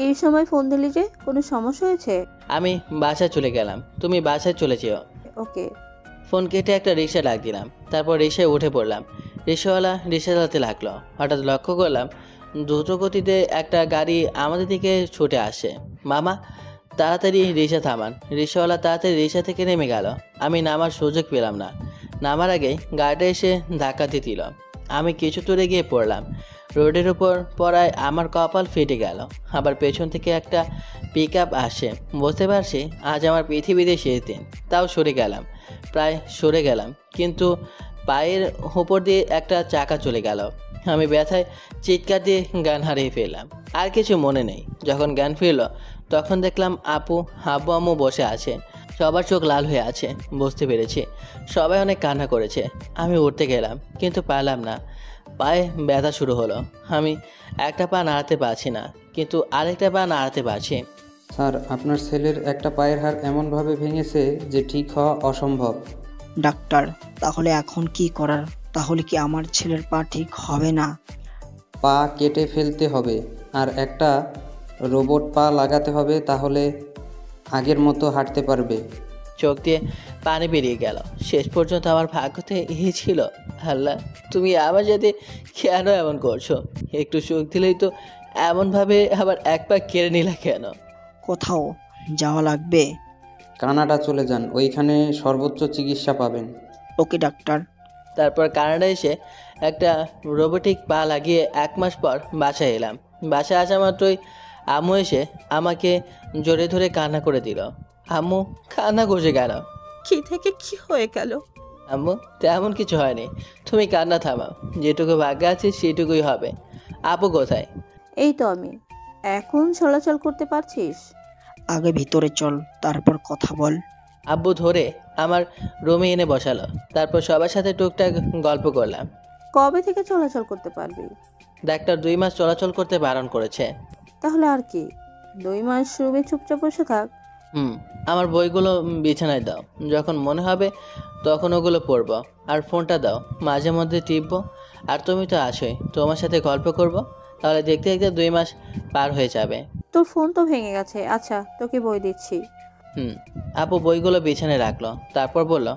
এই সময় ফোন দিলি যে, কোনো সমস্যা হয়েছে? আমি বাসায় চলে গেলাম, তুমি বাসায় চলে যেও। ওকে। ফোন কেটে একটা রিক্সা ডাক দিলাম। তারপর রিক্সায় উঠে পড়লাম। রিক্সাওয়ালা রিক্সা চালাতে লাগলো। হঠাৎ লক্ষ্য করলাম দ্রুত গতিতে একটা গাড়ি আমাদের দিকে ছুটে আসে। মামা তাড়াতাড়ি রিক্সা থামান। রিক্সাওয়ালা তাড়াতাড়ি রিক্সা থেকে নেমে গেল। আমি নামার সুযোগ পেলাম না। নামার আগেই গাড়িটা এসে ধাক্কা দিয়ে দিল। আমি কিছু দূরে গিয়ে পড়লাম। রোডের উপর পড়ায় আমার কপাল ফেটে গেল। আবার পেছন থেকে একটা পিক আপ আসে। বুঝতে পারছি আজ আমার পৃথিবীতে শেষ দিন। তাও সরে গেলাম, প্রায় সরে গেলাম, কিন্তু পায়ের উপর দিয়ে একটা চাকা চলে গেল। আমি ব্যথায় চিৎকার দিয়ে জ্ঞান হারিয়ে ফেললাম। আর কিছু মনে নেই। যখন জ্ঞান ফিরল তখন দেখলাম আব্বু আম্মু বসে আছে। সবার চোখ লাল হয়ে আছে। বুঝতে পেরেছি সবাই অনেক কান্না করেছে। আমি উঠতে গেলাম কিন্তু পারলাম না। পায়ে ব্যথা শুরু হলো। আমি একটা পা নাড়াতে পারছি না, কিন্তু আরেকটা পা নাড়াতে পারছি। স্যার আপনার ছেলের একটা পায়ের হাড় এমনভাবে ভেঙেছে যে ঠিক হওয়া অসম্ভব। ডাক্তার তাহলে এখন কি করার তাহলে কি আমার ছেলের পা ঠিক হবে না? পা কেটে ফেলতে হবে আর একটা রোবট পা লাগাতে হবে, তাহলে আগের মতো হাঁটতে পারবে। চোখ দিয়ে পানি বেরিয়ে গেল। শেষ পর্যন্ত আমার ভাগ্যতে এই ছিল। আল্লাহ, তুমি আমার সাথে কেন এমন করছো? একটু সুখ দিলেই তো এমনভাবে আবার এক পা কেড়ে নিলা কেন? কোথাও যাওয়া লাগবে? কানাডা চলে যান, ওইখানে সর্বোচ্চ চিকিৎসা পাবেন। ওকে ডাক্তার। তারপর কানাডা এসে একটা রোবোটিক পা লাগিয়ে 1 মাস পর বাসায় এলাম। বাসায় আসা মাত্রই আম্মু এসে আমাকে জোরে ধরে কান্না করে দিল। আম্মু, কান্না করছে কেন? কি থেকে কি হয়ে গেল? আম্মু, তেমন কিছু হয়নি, তুমি কান্না থামাও। যেটুকু ভাগ্যে আছে সেটুকুই হবে। আপু কোথায়? এই তো আমি। এখন চলাচল করতে পারছিস? আগে ভিতরে চল, তারপর কথা বল। আব্বু ধরে আমার রুমে এনে বসালো। তারপর সবার সাথে টুকটাক গল্প করলাম। কবে থেকে চলাচল করতে পারবি? ডাক্তার 2 মাস চলাচল করতে বারণ করেছে। তাহলে আর কি, 2 মাস রুমে চুপচাপ বসে থাক। আমার বইগুলো বিছানায় দাও, যখন মনে হবে তখন ওগুলো পড়বো। আর ফোনটা দাও, মাঝে মধ্যে টিপবো। আর তুমি তো আসোই, তোমার সাথে গল্প করব। তাহলে দেখতে দেখতে 2 মাস পার হয়ে যাবে। তোর ফোন তো ভেঙে গেছে। আচ্ছা, তোকে বই দিচ্ছি। আপু বইগুলো বিছানায় রাখলো। তারপর বলল,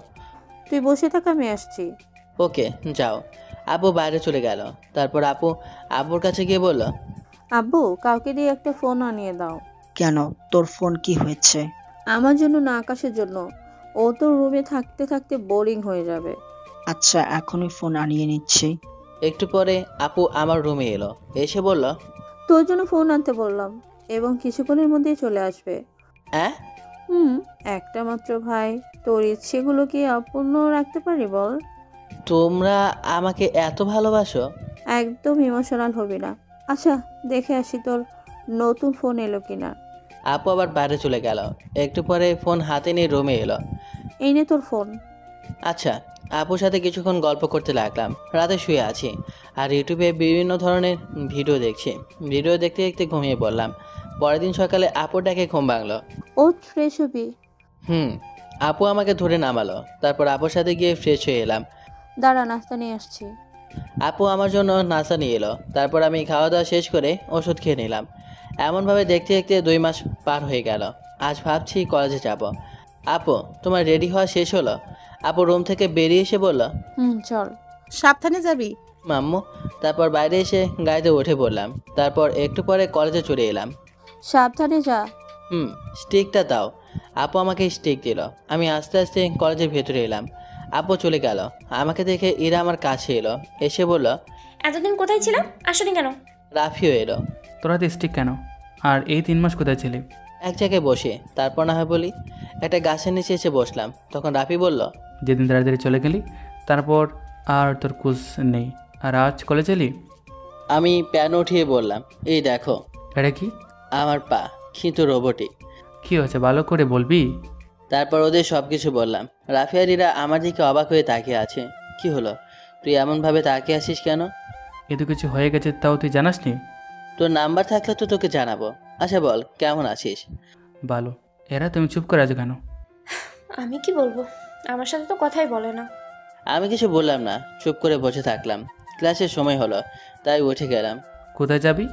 তুই বসে থাক, আমি আসছি। ওকে, যাও। আপু বাইরে চলে গেল। তারপর আব্বুর কাছে গিয়ে বলল, আব্বু, কাউকে দিয়ে একটা ফোন আনিয়ে দাও। কেন, তোর ফোন কি হয়েছে? আমার জন্য না, আকাশের জন্য। ও তো রুমে থাকতে থাকতে বোরিং হয়ে যাবে। আচ্ছা, এখনই ফোন আনিয়ে নিচ্ছি। একটু পরে আপু আমার রুমে এলো। এসে বলল, তোর জন্য ফোন আনতে বললাম এবং কিছুক্ষণের মধ্যেই চলে আসবে। হ্যাঁ? একটা মাত্র ভাই, তোর ইচ্ছেগুলো কি অপূর্ণ রাখতে পারি বল? তোমরা আমাকে এত ভালোবাসো? একদম ইমোশনাল হবি না। আচ্ছা, দেখে আসি তোর নতুন ফোন এলো কিনা। আপু আবার বাইরে চলে গেল। একটু পরে ফোন হাতে নিয়ে রুমে এলো। এই নে তোর ফোন। আচ্ছা, আপুর সাথে কিছুক্ষণ গল্প করতে লাগলাম। রাতে শুয়ে আছি আর ইউটিউবে বিভিন্ন ধরনের ভিডিও দেখছি। ভিডিও দেখতে দেখতে ঘুমিয়ে পড়লাম। পরের দিন সকালে আপুর ডাকে ঘুম ভাঙলো। ও ফ্রেশ হবি? আপু আমাকে ধরে নামালো। তারপর আপুর সাথে গিয়ে ফ্রেশ হয়ে এলাম। দাঁড়া, নাস্তা নিয়ে আসছি। আপু আমার জন্য নাস্তা নিয়ে এলো। তারপর আমি খাওয়া দাওয়া শেষ করে ওষুধ খেয়ে নিলাম। এমনভাবে দেখতে দেখতে 2 মাস পার হয়ে গেল। আজ ভাবছি কলেজে যাব। আপু, তোমার রেডি হওয়া শেষ হলো? আপু রুম থেকে বেরিয়ে এসে বলল, চল। সাবধানে যাবি। মাম্মু। তারপর বাইরে এসে গাড়িতে উঠে পড়লাম। তারপর একটু পরে কলেজে চলে এলাম। সাবধানে যা। স্টিকটা দাও। আপু আমাকে স্টিক দিল। আমি আস্তে আস্তে কলেজের ভেতরে এলাম। আপু চলে গেল। আমাকে দেখে ইরা আমার কাছে এলো। এসে বলল, এতদিন কোথায় ছিলাম, আসনি কেন? রাফিও এলো। তোর হাতে স্টিক কেন? আর এই 3 মাস কোথায় ছিলি? এক জায়গায় বসে, তারপর না হয় বলি। একটা গাছের নিচে এসে বসলাম। তখন রাফি বলল, যেদিন তাড়াতাড়ি চলে গেলি তারপর আর তোর কুছ নেই। আর আজ কলেজ এলি? আমি প্যান উঠিয়ে বললাম, এই দেখো। এটা কি? আমার পা, কিন্তু রোবটিক। কি হয়েছে, ভালো করে বলবি? তারপর ওদের সব কিছু বললাম। রাফি আর ইরা আমার দিকে অবাক হয়ে তাকিয়ে আছে। কি হলো, তুই এমনভাবে তাকিয়ে আছিস কেন? এত কিছু হয়ে গেছে তাও তুই জানাসনি? তোর নাম্বার থাকলে তো তোকে জানাবো। আচ্ছা বল, কেমন আছিস? ভালো। এরা তুমি চুপ করে আছো কেন? আমি কি বলবো, আমার সাথে তো কথাই বলে না। আমি কিছু বললাম না, চুপ করে বসে থাকলাম। ক্লাসের সময় হলো, তাই উঠে গেলাম। কোথায় যাবি?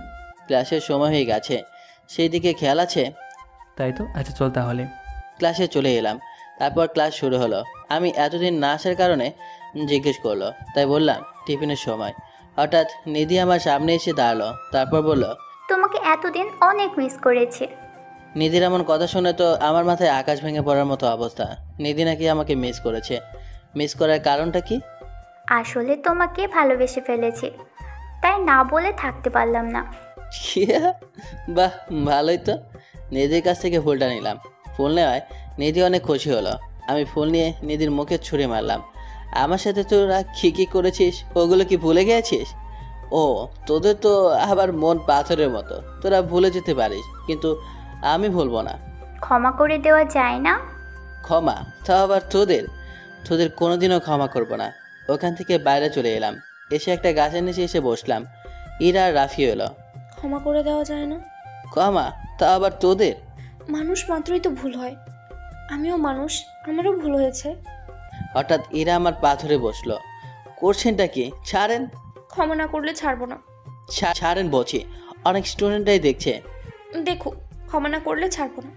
ক্লাসের সময় হয়ে গেছে, সেই দিকে খেয়াল আছে? তাই তো। আচ্ছা চল তাহলে। ক্লাসে চলে এলাম। তারপর ক্লাস শুরু হলো। আমি এতদিন না আসার কারণে জিজ্ঞেস করলো, তাই বললাম টিফিনের সময়। হঠাৎ নিধি আমার সামনে এসে দাঁড়ালো। তারপর বলল, তোমাকে এতদিন অনেক মিস করেছি। নিধির এমন কথা শুনে তো আমার মাথায় আকাশ ভেঙে পড়ার মতো অবস্থা। নিধি নাকি আমাকে মিস করেছে। মিস করার কারণটা কি? আসলে তোমাকে ভালোবেসে ফেলেছি, তাই না বলে থাকতে পারলাম না। বাহ, ভালোই তো। নিধির কাছ থেকে ফুলটা নিলাম। ফুল নেওয়ায় নিধি অনেক খুশি হলো। আমি ফুল নিয়ে নিধির মুখে ছুঁড়ে মারলাম। আমার সাথে তোরা কি করেছিস ওগুলো কি ভুলে গেছিস? ও, তোদের তো আবার মন পাথরের মতো, তোরা ভুলে যেতে পারিস, কিন্তু আমি ভুলবো না। ক্ষমা করে দেওয়া যায় না? ক্ষমা? তা আবার তোদের কোনোদিনও ক্ষমা করবো না। ওখান থেকে বাইরে চলে এলাম। এসে একটা গাছের নিচে এসে বসলাম। ইরা আর রাফি এলো। ক্ষমা করে দেওয়া যায় না? ক্ষমা? তা আবার তোদের? মানুষ মাত্রই তো ভুল হয়, আমিও মানুষ, আমারও ভুল হয়েছে। হঠাৎ ইরা আমার পা ধরে বসলো। করছেনটা কি? ছাড়েন। ক্ষমা না করলে ছাড়বো না। ছাড়েন বলছি, অনেক স্টুডেন্টরাই দেখছে। দেখো, ক্ষমা না করলে ছাড়বো না।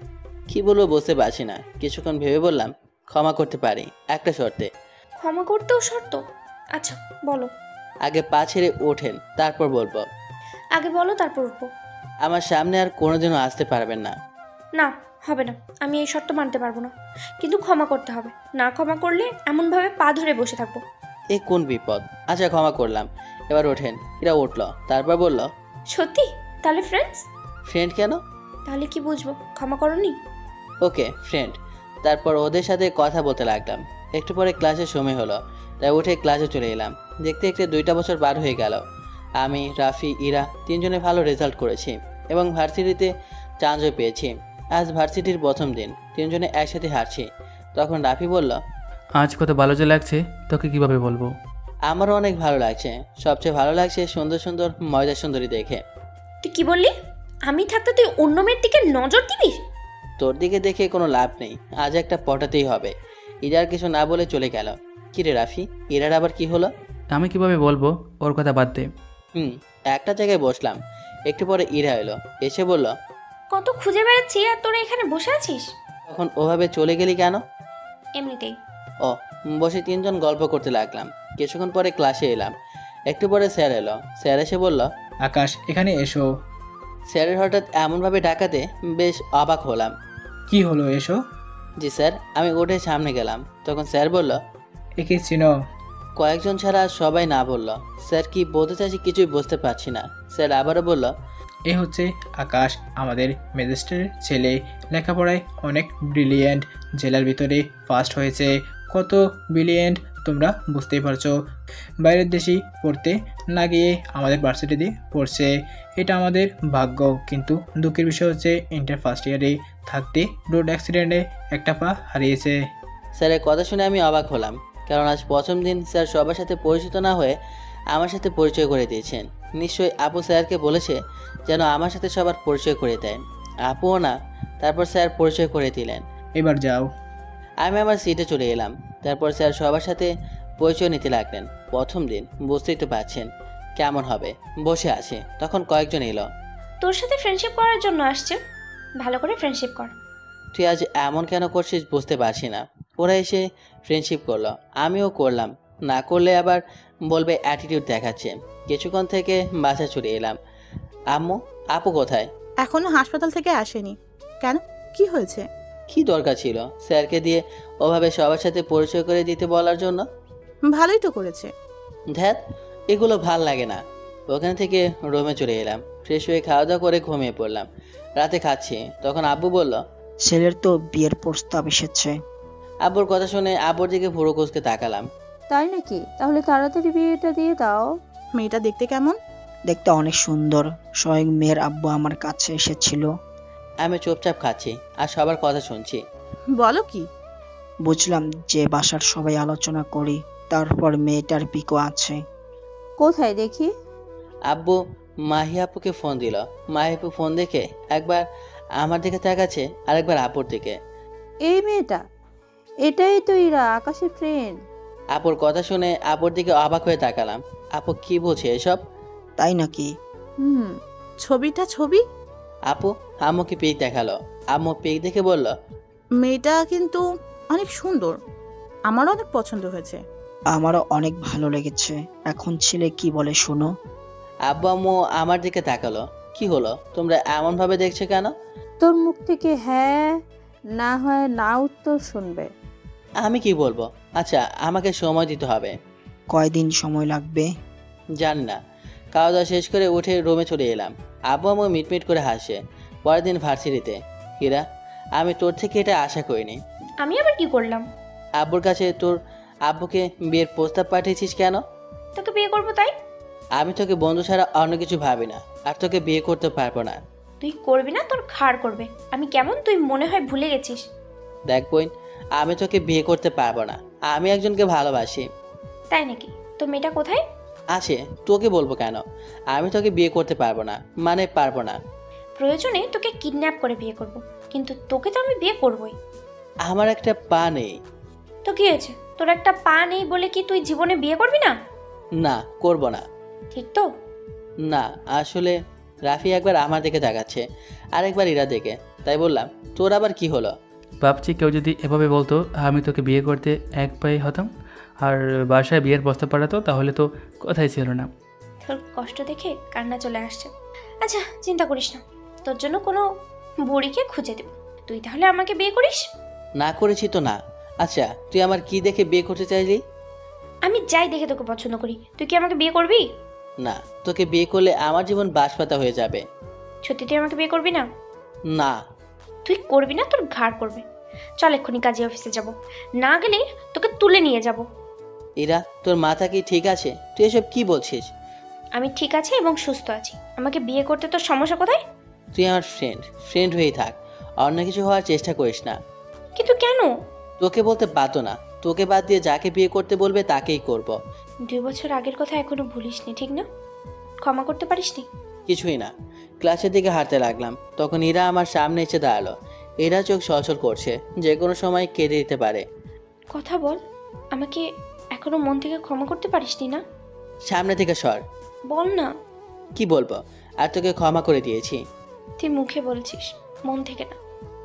কি বলবো বুঝতে পারছি না। কিছুক্ষণ ভেবে বললাম, ক্ষমা করতে পারি, একটা শর্তে। ক্ষমা করতেও শর্ত? আচ্ছা বলো। আগে পা ছেড়ে ওঠেন, তারপর বলবো। আগে বলো, তারপর উঠবো। আমার সামনে আর কোনোদিনও আসতে পারবেন না। না, হবে না, আমি এই শর্ত মানতে পারবো না। কিন্তু ক্ষমা করতে হবে, না ক্ষমা করলে এমনভাবে পা ধরে বসে থাকবো। এ কোন বিপদ? আচ্ছা ক্ষমা করলাম, এবার ওঠেন। এরা উঠলো, তারপর বলল, সত্যি? তাহলে ফ্রেন্ডস? ফ্রেন্ড কেন? তাহলে কি বুঝবো, ক্ষমা করনি? ওকে, ফ্রেন্ড। তারপর ওদের সাথে কথা বলতে লাগলাম। একটু পরে ক্লাসের সময় হলো, তাই উঠে ক্লাসে চলে এলাম। দেখতে দেখতে 2টা বছর পার হয়ে গেল। আমি, রাফি, ইরা তিনজনে ভালো রেজাল্ট করেছি এবং ভার্সিটিতে চান্সও পেয়েছি। আজ ভার্সিটির প্রথম দিন, তিনজনে একসাথে হাঁটছি। তখন রাফি বলল, আজ কত ভালো যে লাগছে, তোকে কিভাবে বলবো। আমারও অনেক ভালো লাগছে। সবচেয়ে ভালো লাগছে সুন্দর সুন্দর ময়দা সুন্দরী দেখে। তুই কি বললি? আমি থাকতে তুই অন্য মেয়ের দিকে নজর দিবি? তোর দিকে দেখে কোনো লাভ নেই, আজ একটা পটাতেই হবে। ইরার কিছু না বলে চলে গেল। কিরে রাফি, ইরার আবার কি হলো? আমি কিভাবে বলবো, ওর কথা বাদ দে। একটা জায়গায় বসলাম। একটু পরে ইরা এলো, এসে বলল, কত খুঁজে বেড়াচ্ছি আর তোরা এখানে বসে আছিস। তখন ওভাবে চলে গেলি কেন? এমনিতেই। ও, বসে তিনজন গল্প করতে লাগলাম। কিছুক্ষণ পরে ক্লাসে এলাম। একটু পরে স্যার এলো। স্যার এসে বলল, আকাশ এখানে এসো। স্যারের হঠাৎ এমনভাবে ডাকাতে বেশ অবাক হলাম। কি হলো, এসো। জি স্যার। আমি উঠে সামনে গেলাম। তখন স্যার বলল, একে চিনো? কয়েকজন ছাড়া সবাই না বলল। স্যার কি বলতে চাইছি কিছুই বুঝতে পারছি না। স্যার আবারও বলল, এ হচ্ছে আকাশ, আমাদের ম্যাজিস্ট্রেটের ছেলে। লেখাপড়ায় অনেক ব্রিলিয়েন্ট, জেলার ভিতরে ফার্স্ট হয়েছে। কত ব্রিলিয়েন্ট তোমরা বুঝতেই পারছো। বাইরের দেশে পড়তে না গিয়ে আমাদের ভার্সিটিতে পড়ছে, এটা আমাদের ভাগ্য। কিন্তু দুঃখের বিষয় হচ্ছে ইন্টার ফার্স্ট ইয়ারে থাকতে রোড অ্যাক্সিডেন্টে একটা পা হারিয়েছে। স্যারের কথা শুনে আমি অবাক হলাম, কারণ আজ প্রথম দিন স্যার সবার সাথে পরিচিত না হয়ে আমার সাথে পরিচয় করে দিয়েছেন। নিশ্চয়ই আপু স্যারকে বলেছে যেন আমার সাথে সবার পরিচয় করে দেন। আপুও না। তারপর স্যার পরিচয় করে দিলেন। এবার যাও। আমি আমার সিটে চলে এলাম। তারপর স্যার সবার সাথে পরিচয় নিতে লাগলেন। প্রথম দিন, বুঝতেই তো পারছেন কেমন হবে। বসে আছে, তখন কয়েকজন এলো। তোর সাথে ফ্রেন্ডশিপ করার জন্য আসছে, ভালো করে ফ্রেন্ডশিপ কর। তুই আজ এমন কেন করছিস বুঝতে পারছি না। ওরা এসে ফ্রেন্ডশিপ করলো, আমিও করলাম। না করলে আবার বলবে অ্যাটিটিউড দেখাচ্ছে। কিছুক্ষণ থেকে বাসা চলে এলাম। আম্মু, আপু কোথায়? এখনো হাসপাতাল থেকে আসেনি। কেন, কি হয়েছে? কি দরকার ছিল স্যারকে দিয়ে ওভাবে সবার সাথে পরিচয় করে দিতে বলার জন্য? ভালোই তো করেছে। ধ্যাত, এগুলো ভাল লাগে না। ওখান থেকে রুমে চলে এলাম। ফ্রেশ হয়ে খাওয়া দাওয়া করে ঘুমিয়ে পড়লাম। রাতে খাচ্ছি, তখন আব্বু বলল, ছেলের তো বিয়ের প্রস্তাব এসেছে। আব্বুর কথা শুনে আব্বুর দিকে ভুরু কুঁচকে তাকালাম। তাই নাকি? তাহলে তাড়াতাড়ি বিয়েটা দিয়ে দাও। মেয়েটা দেখতে কেমন? দেখতে অনেক সুন্দর। স্বয়ং মেয়ের আব্বু আমার কাছে এসেছিল। আমি চুপচাপ খাচ্ছি আর সবার কথা শুনছি। বলো কি? বুঝলাম যে বাসার সবাই আলোচনা করি, তারপর মেয়েটার পিকো আছে। কোথায় দেখি? আব্বু মাহি আপুকে ফোন দিল। মাহি আপু ফোন দেখে একবার আমার দিকে তাকাচ্ছে আর একবার আপুর দিকে। এই মেয়েটা? এটাই তো ইরা, আকাশের ফ্রেন্ড। আপুর কথা শুনে আপুর দিকে অবাক হয়ে তাকালাম। আপু কি বলছে এসব? তাই নাকি? ছবিটা ছবি। আপু আম্মুকে পিক দেখালো। আম্মু পিক দেখে বলল, মেয়েটা কিন্তু অনেক সুন্দর, আমারও অনেক পছন্দ হয়েছে। আমারও অনেক ভালো লেগেছে। এখন ছেলে কি বলে শোনো। আব্বু আম্মু আমার দিকে তাকালো। কি হলো, তোমরা এমন ভাবে দেখছো কেন? তোর মুখ থেকে হ্যাঁ না হয় না উত্তর শুনবে। আমি কি বলবো? আচ্ছা, আমাকে সময় দিতে হবে। কয়দিন সময় লাগবে? জানি না। খাওয়া দাওয়া শেষ করে উঠে রুমে চলে এলাম। আব্বু আম্মু মিটমিট করে হাসে। পরের দিন ভার্সিটিতে। হীরা, আমি তোর থেকে এটা আশা করিনি। আমি আবার কি করলাম? আব্বুর কাছে তোর আব্বুকে বিয়ের প্রস্তাব পাঠিয়েছিস কেন? তোকে বিয়ে করবো তাই। আমি তোকে বন্ধু ছাড়া অন্য কিছু ভাবি না, আর তোকে বিয়ে করতে পারবো না। তুই করবি না, তোর ঘাড় করবে। আমি কেমন তুই মনে হয় ভুলে গেছিস। দেখ বোন, আমি তোকে বিয়ে করতে পারবো না। আমি একজনকে ভালোবাসি। তাই নাকি? তো মেয়েটা কোথায় আছে? তোকে বলবো কেন? আমি তোকে বিয়ে করতে পারবো না, মানে পারবো না। প্রয়োজনে তোকে কিডন্যাপ করে বিয়ে করব, কিন্তু তোকে তো আমি বিয়ে করবই। আমার একটা পা নেই। তো কি হয়েছে? তোর একটা পা নেই বলে কি তুই জীবনে বিয়ে করবি না? না, করব না। ঠিক তো? না, আসলে রাফি একবার আমার দিকে তাকাচ্ছে, আরেকবার ইরা দিকে, তাই বললাম, তোর আবার কি হলো? ভাবছি কেউ যদি এভাবে বলতো আমি তোকে বিয়ে করতে এক পায়ে হতাম আর বাসায় বিয়ের প্রস্তাব পাঠাতো, তাহলে তো কথাই ছিল না। তোর কষ্ট দেখে কান্না চলে আসছে। আচ্ছা, চিন্তা করিস না, তোর জন্য কোনো বুড়িকে খুঁজে দেব। তুই তাহলে আমাকে বিয়ে করিস? না করেছি তো না। আচ্ছা, তুই আমার কি দেখে বিয়ে করতে চাইলি? আমি যাই দেখে তোকে পছন্দ করি। তুই কি আমাকে বিয়ে করবি? না, তোকে বিয়ে করলে আমার জীবন বাঁশপাতা হয়ে যাবে। সত্যি তুই আমাকে বিয়ে করবি না? না। তুই করবি না, তোর ঘাড় করবে। চল এক্ষুনি কাজী অফিসে যাব, না গেলে তোকে তুলে নিয়ে যাব। ইরা, তোর মাথা কি ঠিক আছে? তুই এসব কি বলছিস? আমি ঠিক আছি এবং সুস্থ আছি। আমাকে বিয়ে করতে তোর সমস্যা কোথায়? তুই আমার ফ্রেন্ড হয়েই থাক, অন্য কিছু হওয়ার চেষ্টা করিস না। কিন্তু কেন? তোকে বলতে বাধ্য না, তোকে বাদ দিয়ে যাকে বিয়ে করতে বলবে তাকেই করব। 2 বছর আগের কথা এখনো ভুলিসনি, ঠিক না? ক্ষমা করতে পারিসনি? কিছুই না। ক্লাসের দিকে হাঁটতে লাগলাম, তখন ইরা আমার সামনে এসে দাঁড়ালো। এরা চোখ সচল করছে, যে কোনো সময় কেঁদে দিতে পারে। কথা বল, আমাকে এখনো মন থেকে ক্ষমা করতে পারিসনি না? সামনে থেকে সর। বল না। কি বলবো? আর তোকে ক্ষমা করে দিয়েছি। তুই মুখে বলছিস, মন থেকে না।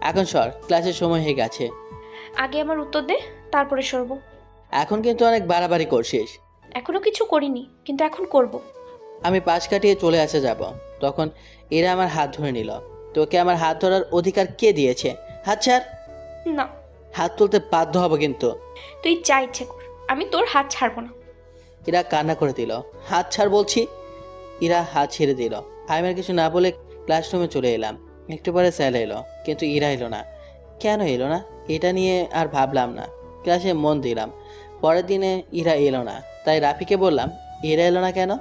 এখন সর, ক্লাসের সময় হয়ে গেছে। আগে আমার উত্তর দে, তারপরে সরব। এখন কিন্তু অনেক বাড়াবাড়ি করছিস। এখনো কিছু করিনি, কিন্তু এখন করব। আমি পাশ কাটিয়ে চলে আসে যাব, তখন এরা আমার হাত ধরে নিল। তোকে আমার হাত ধরার অধিকার কে দিয়েছে? হাত ছাড়। না। হাত তুলতে বাধ্য হব কিন্তু। তুই যা ইচ্ছে কর, আমি তোর হাত ছাড়বো না। ইরা কান্না করে দিল। হাত ছাড় বলছি। ইরা হাত ছেড়ে দিল। আমি আর কিছু না বলে ক্লাসরুমে চলে এলাম। একটু পরে স্যার এলো, কিন্তু ইরা এলো না। কেন এলো না এটা নিয়ে আর ভাবলাম না, ক্লাসে মন দিলাম। পরের দিনে ইরা এলো না, তাই রাফিকে বললাম, ইরা এলো না কেন?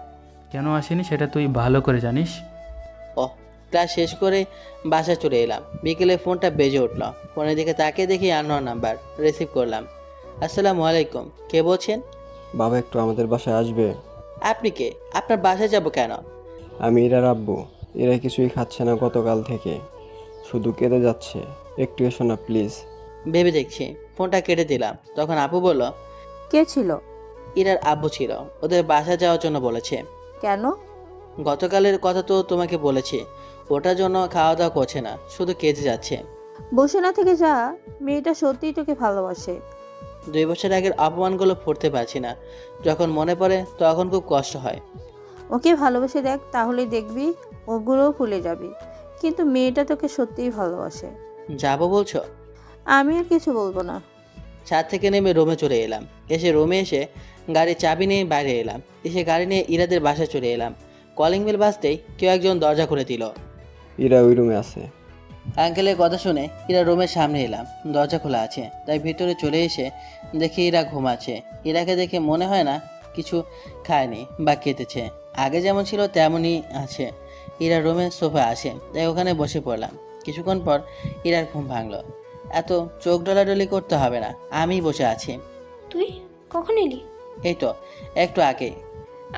কেন আসেনি সেটা তুই ভালো করে জানিস। ও, ক্লাস শেষ করে বাসায় চলে এলাম। বিকেলে ফোনটা বেজে উঠলো। ফোনের দিকে তাকিয়ে দেখি আনোয়ার নাম্বার। রিসিভ করলাম। আসসালামু আলাইকুম, কে বলছেন? বাবা একটু আমাদের বাসায় আসবে? আপনি কে? আপনার বাসায় যাব কেন? আমি ইরার আব্বু। এরা কিছুই খাচ্ছে না গতকাল থেকে, শুধু কেঁদে যাচ্ছে। একটু এসো না প্লিজ। ভেবে দেখছি। ফোনটা কেটে দিলাম। তখন আপু বলল, কে ছিল? ইরার আব্বু ছিল, ওদের বাসায় যাওয়ার জন্য বলেছে। কেন? গতকালের কথা তো তোমাকে বলেছি, ওটার জন্য খাওয়া দাওয়া করছে না, শুধু কেঁদে যাচ্ছে। বসে না থেকে যা, মেয়েটা সত্যিই তোকে ভালোবাসে। 2 বছর আগের অপমানগুলো পড়তে পারছি না, যখন মনে পড়ে তখন খুব কষ্ট হয়। ওকে ভালোবেসে দেখ, তাহলে দেখবি ওগুলোও ভুলে যাবি। কিন্তু মেয়েটা তোকে সত্যিই ভালোবাসে। যাবো বলছো? আমি আর কিছু বলবো না। ছাদ থেকে নেমে রুমে চলে এলাম। রুমে এসে গাড়ির চাবি নিয়ে বাইরে এলাম। এসে গাড়ি নিয়ে ইরাদের বাসায় চলে এলাম। কলিং বেল বাজতেই কেউ একজন দরজা খুলে দিল। ইরা ওই রুমে আছে। আঙ্কেলের কথা শুনে ইরা রুমের সামনে এলাম। দরজা খোলা আছে, তাই ভিতরে চলে এসে দেখি ইরা ঘুমাচ্ছে। ইরাকে দেখে মনে হয় না কিছু খায়নি বা কেটেছে, আগে যেমন ছিল তেমনই আছে। ইরা রুমের সোফা আসে, তাই ওখানে বসে পড়লাম। কিছুক্ষণ পর ইরার ঘুম ভাঙলো। এত চোখ ডলাডলি করতে হবে না, আমিই বসে আছি। তুই কখন এলি? এই তো একটু আগে।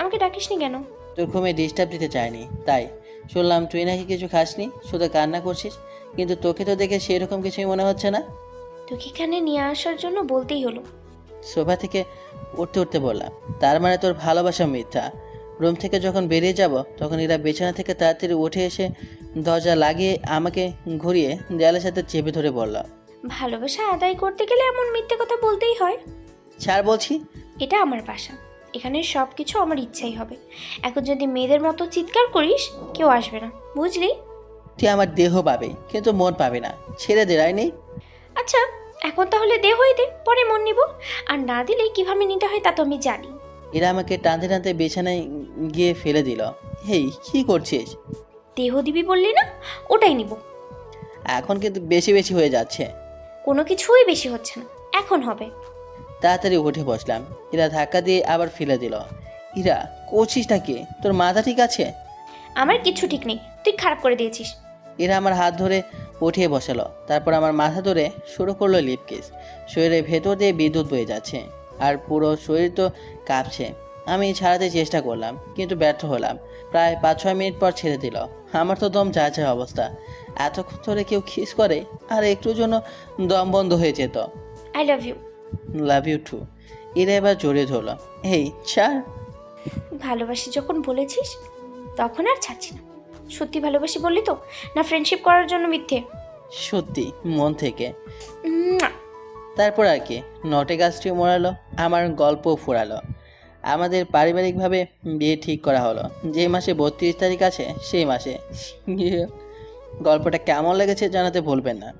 আমাকে ডাকিসনি কেন? তোর ঘুমে ডিস্টার্ব দিতে চাইনি, তাই। শুনলাম তুই নাকি কিছু খাসনি, শুধু কান্না করছিস, কিন্তু তোকে তো দেখে সেরকম কিছুই মনে হচ্ছে না। তোকে এখানে নিয়ে আসার জন্য বলতেই হলো। সোফা থেকে উঠতে উঠতে বললাম, তার মানে তোর ভালোবাসা মিথ্যা। রুম থেকে যখন বেরিয়ে যাব তখন এরা বিছানা থেকে তাড়াতাড়ি উঠে এসে দরজা লাগিয়ে আমাকে ঘুরিয়ে দেয়ালের সাথে চেপে ধরে বলল, ভালোবাসা আদায় করতে গেলে এমন মিথ্যে কথা বলতেই হয়? ছাড় বলছি। এটা আমার বাসা, এখানে সব কিছু আমার ইচ্ছাই হবে। এখন যদি মেয়েদের মতো চিৎকার করিস কেউ আসবে না, বুঝলি? তুই আমার দেহ পাবে কিন্তু মন পাবে না, ছেড়ে দে রাইনি। আচ্ছা, এখন তাহলে দেহই দে, পরে মন নিব। আর না দিলে কিভাবে নিতে হয় তা তো আমি জানি। এরা আমাকে টানতে টানতে বিছানায় গিয়ে ফেলে দিল। হেই, কি করছিস? দেহ দিবি বললি না, ওটাই নিব। এখন কিন্তু বেশি বেশি হয়ে যাচ্ছে। কোনো কিছুই বেশি হচ্ছে না, এখন হবে। তাড়াতাড়ি উঠে বসলাম। ইরা ধাক্কা দিয়ে আবার ফেলে দিল। ইরা, করছিসটা কি? তোর মাথা ঠিক আছে? আমার কিছু ঠিক নেই, তুই খারাপ করে দিয়েছিস। এরা আমার হাত ধরে উঠিয়ে বসালো, তারপর আমার মাথা ধরে শুরু করলো লিপ কিস। শরীরের ভেতর দিয়ে বিদ্যুৎ বয়ে যাচ্ছে, আর পুরো শরীর তো কাঁপছে। আমি ছাড়াতে চেষ্টা করলাম, কিন্তু ব্যর্থ হলাম। প্রায় 5-6 মিনিট পর ছেড়ে দিল। আমার তো দম যা অবস্থা। এতক্ষণ ধরে কেউ কিস করে আর একটুর জন্য দম বন্ধ হয়ে যেত। I love you. Love you too. এরা এবার জড়িয়ে ধরলো। এই ছাড়। ভালোবাসি যখন বলেছিস তখন আর ছাড়ছি না। সত্যি ভালোবাসি বললি তো, না ফ্রেন্ডশিপ করার জন্য মিথ্যে? সত্যি, মন থেকে। মুয়া। তারপর আর কি, নটে গাছটিও মরালো, আমার গল্প ফুরালো। আমাদের পারিবারিকভাবে বিয়ে ঠিক করা হলো। যে মাসে 32 তারিখ আছে সেই মাসে। গল্পটা কেমন লেগেছে জানাতে ভুলবেন না।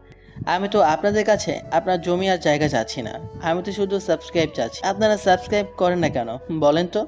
আমি তো আপনাদের কাছে আপনার জমি আর জায়গা চাচ্ছি না, আমি তো শুধু সাবস্ক্রাইব চাচ্ছি। আপনারা সাবস্ক্রাইব করেন না কেন বলেন তো?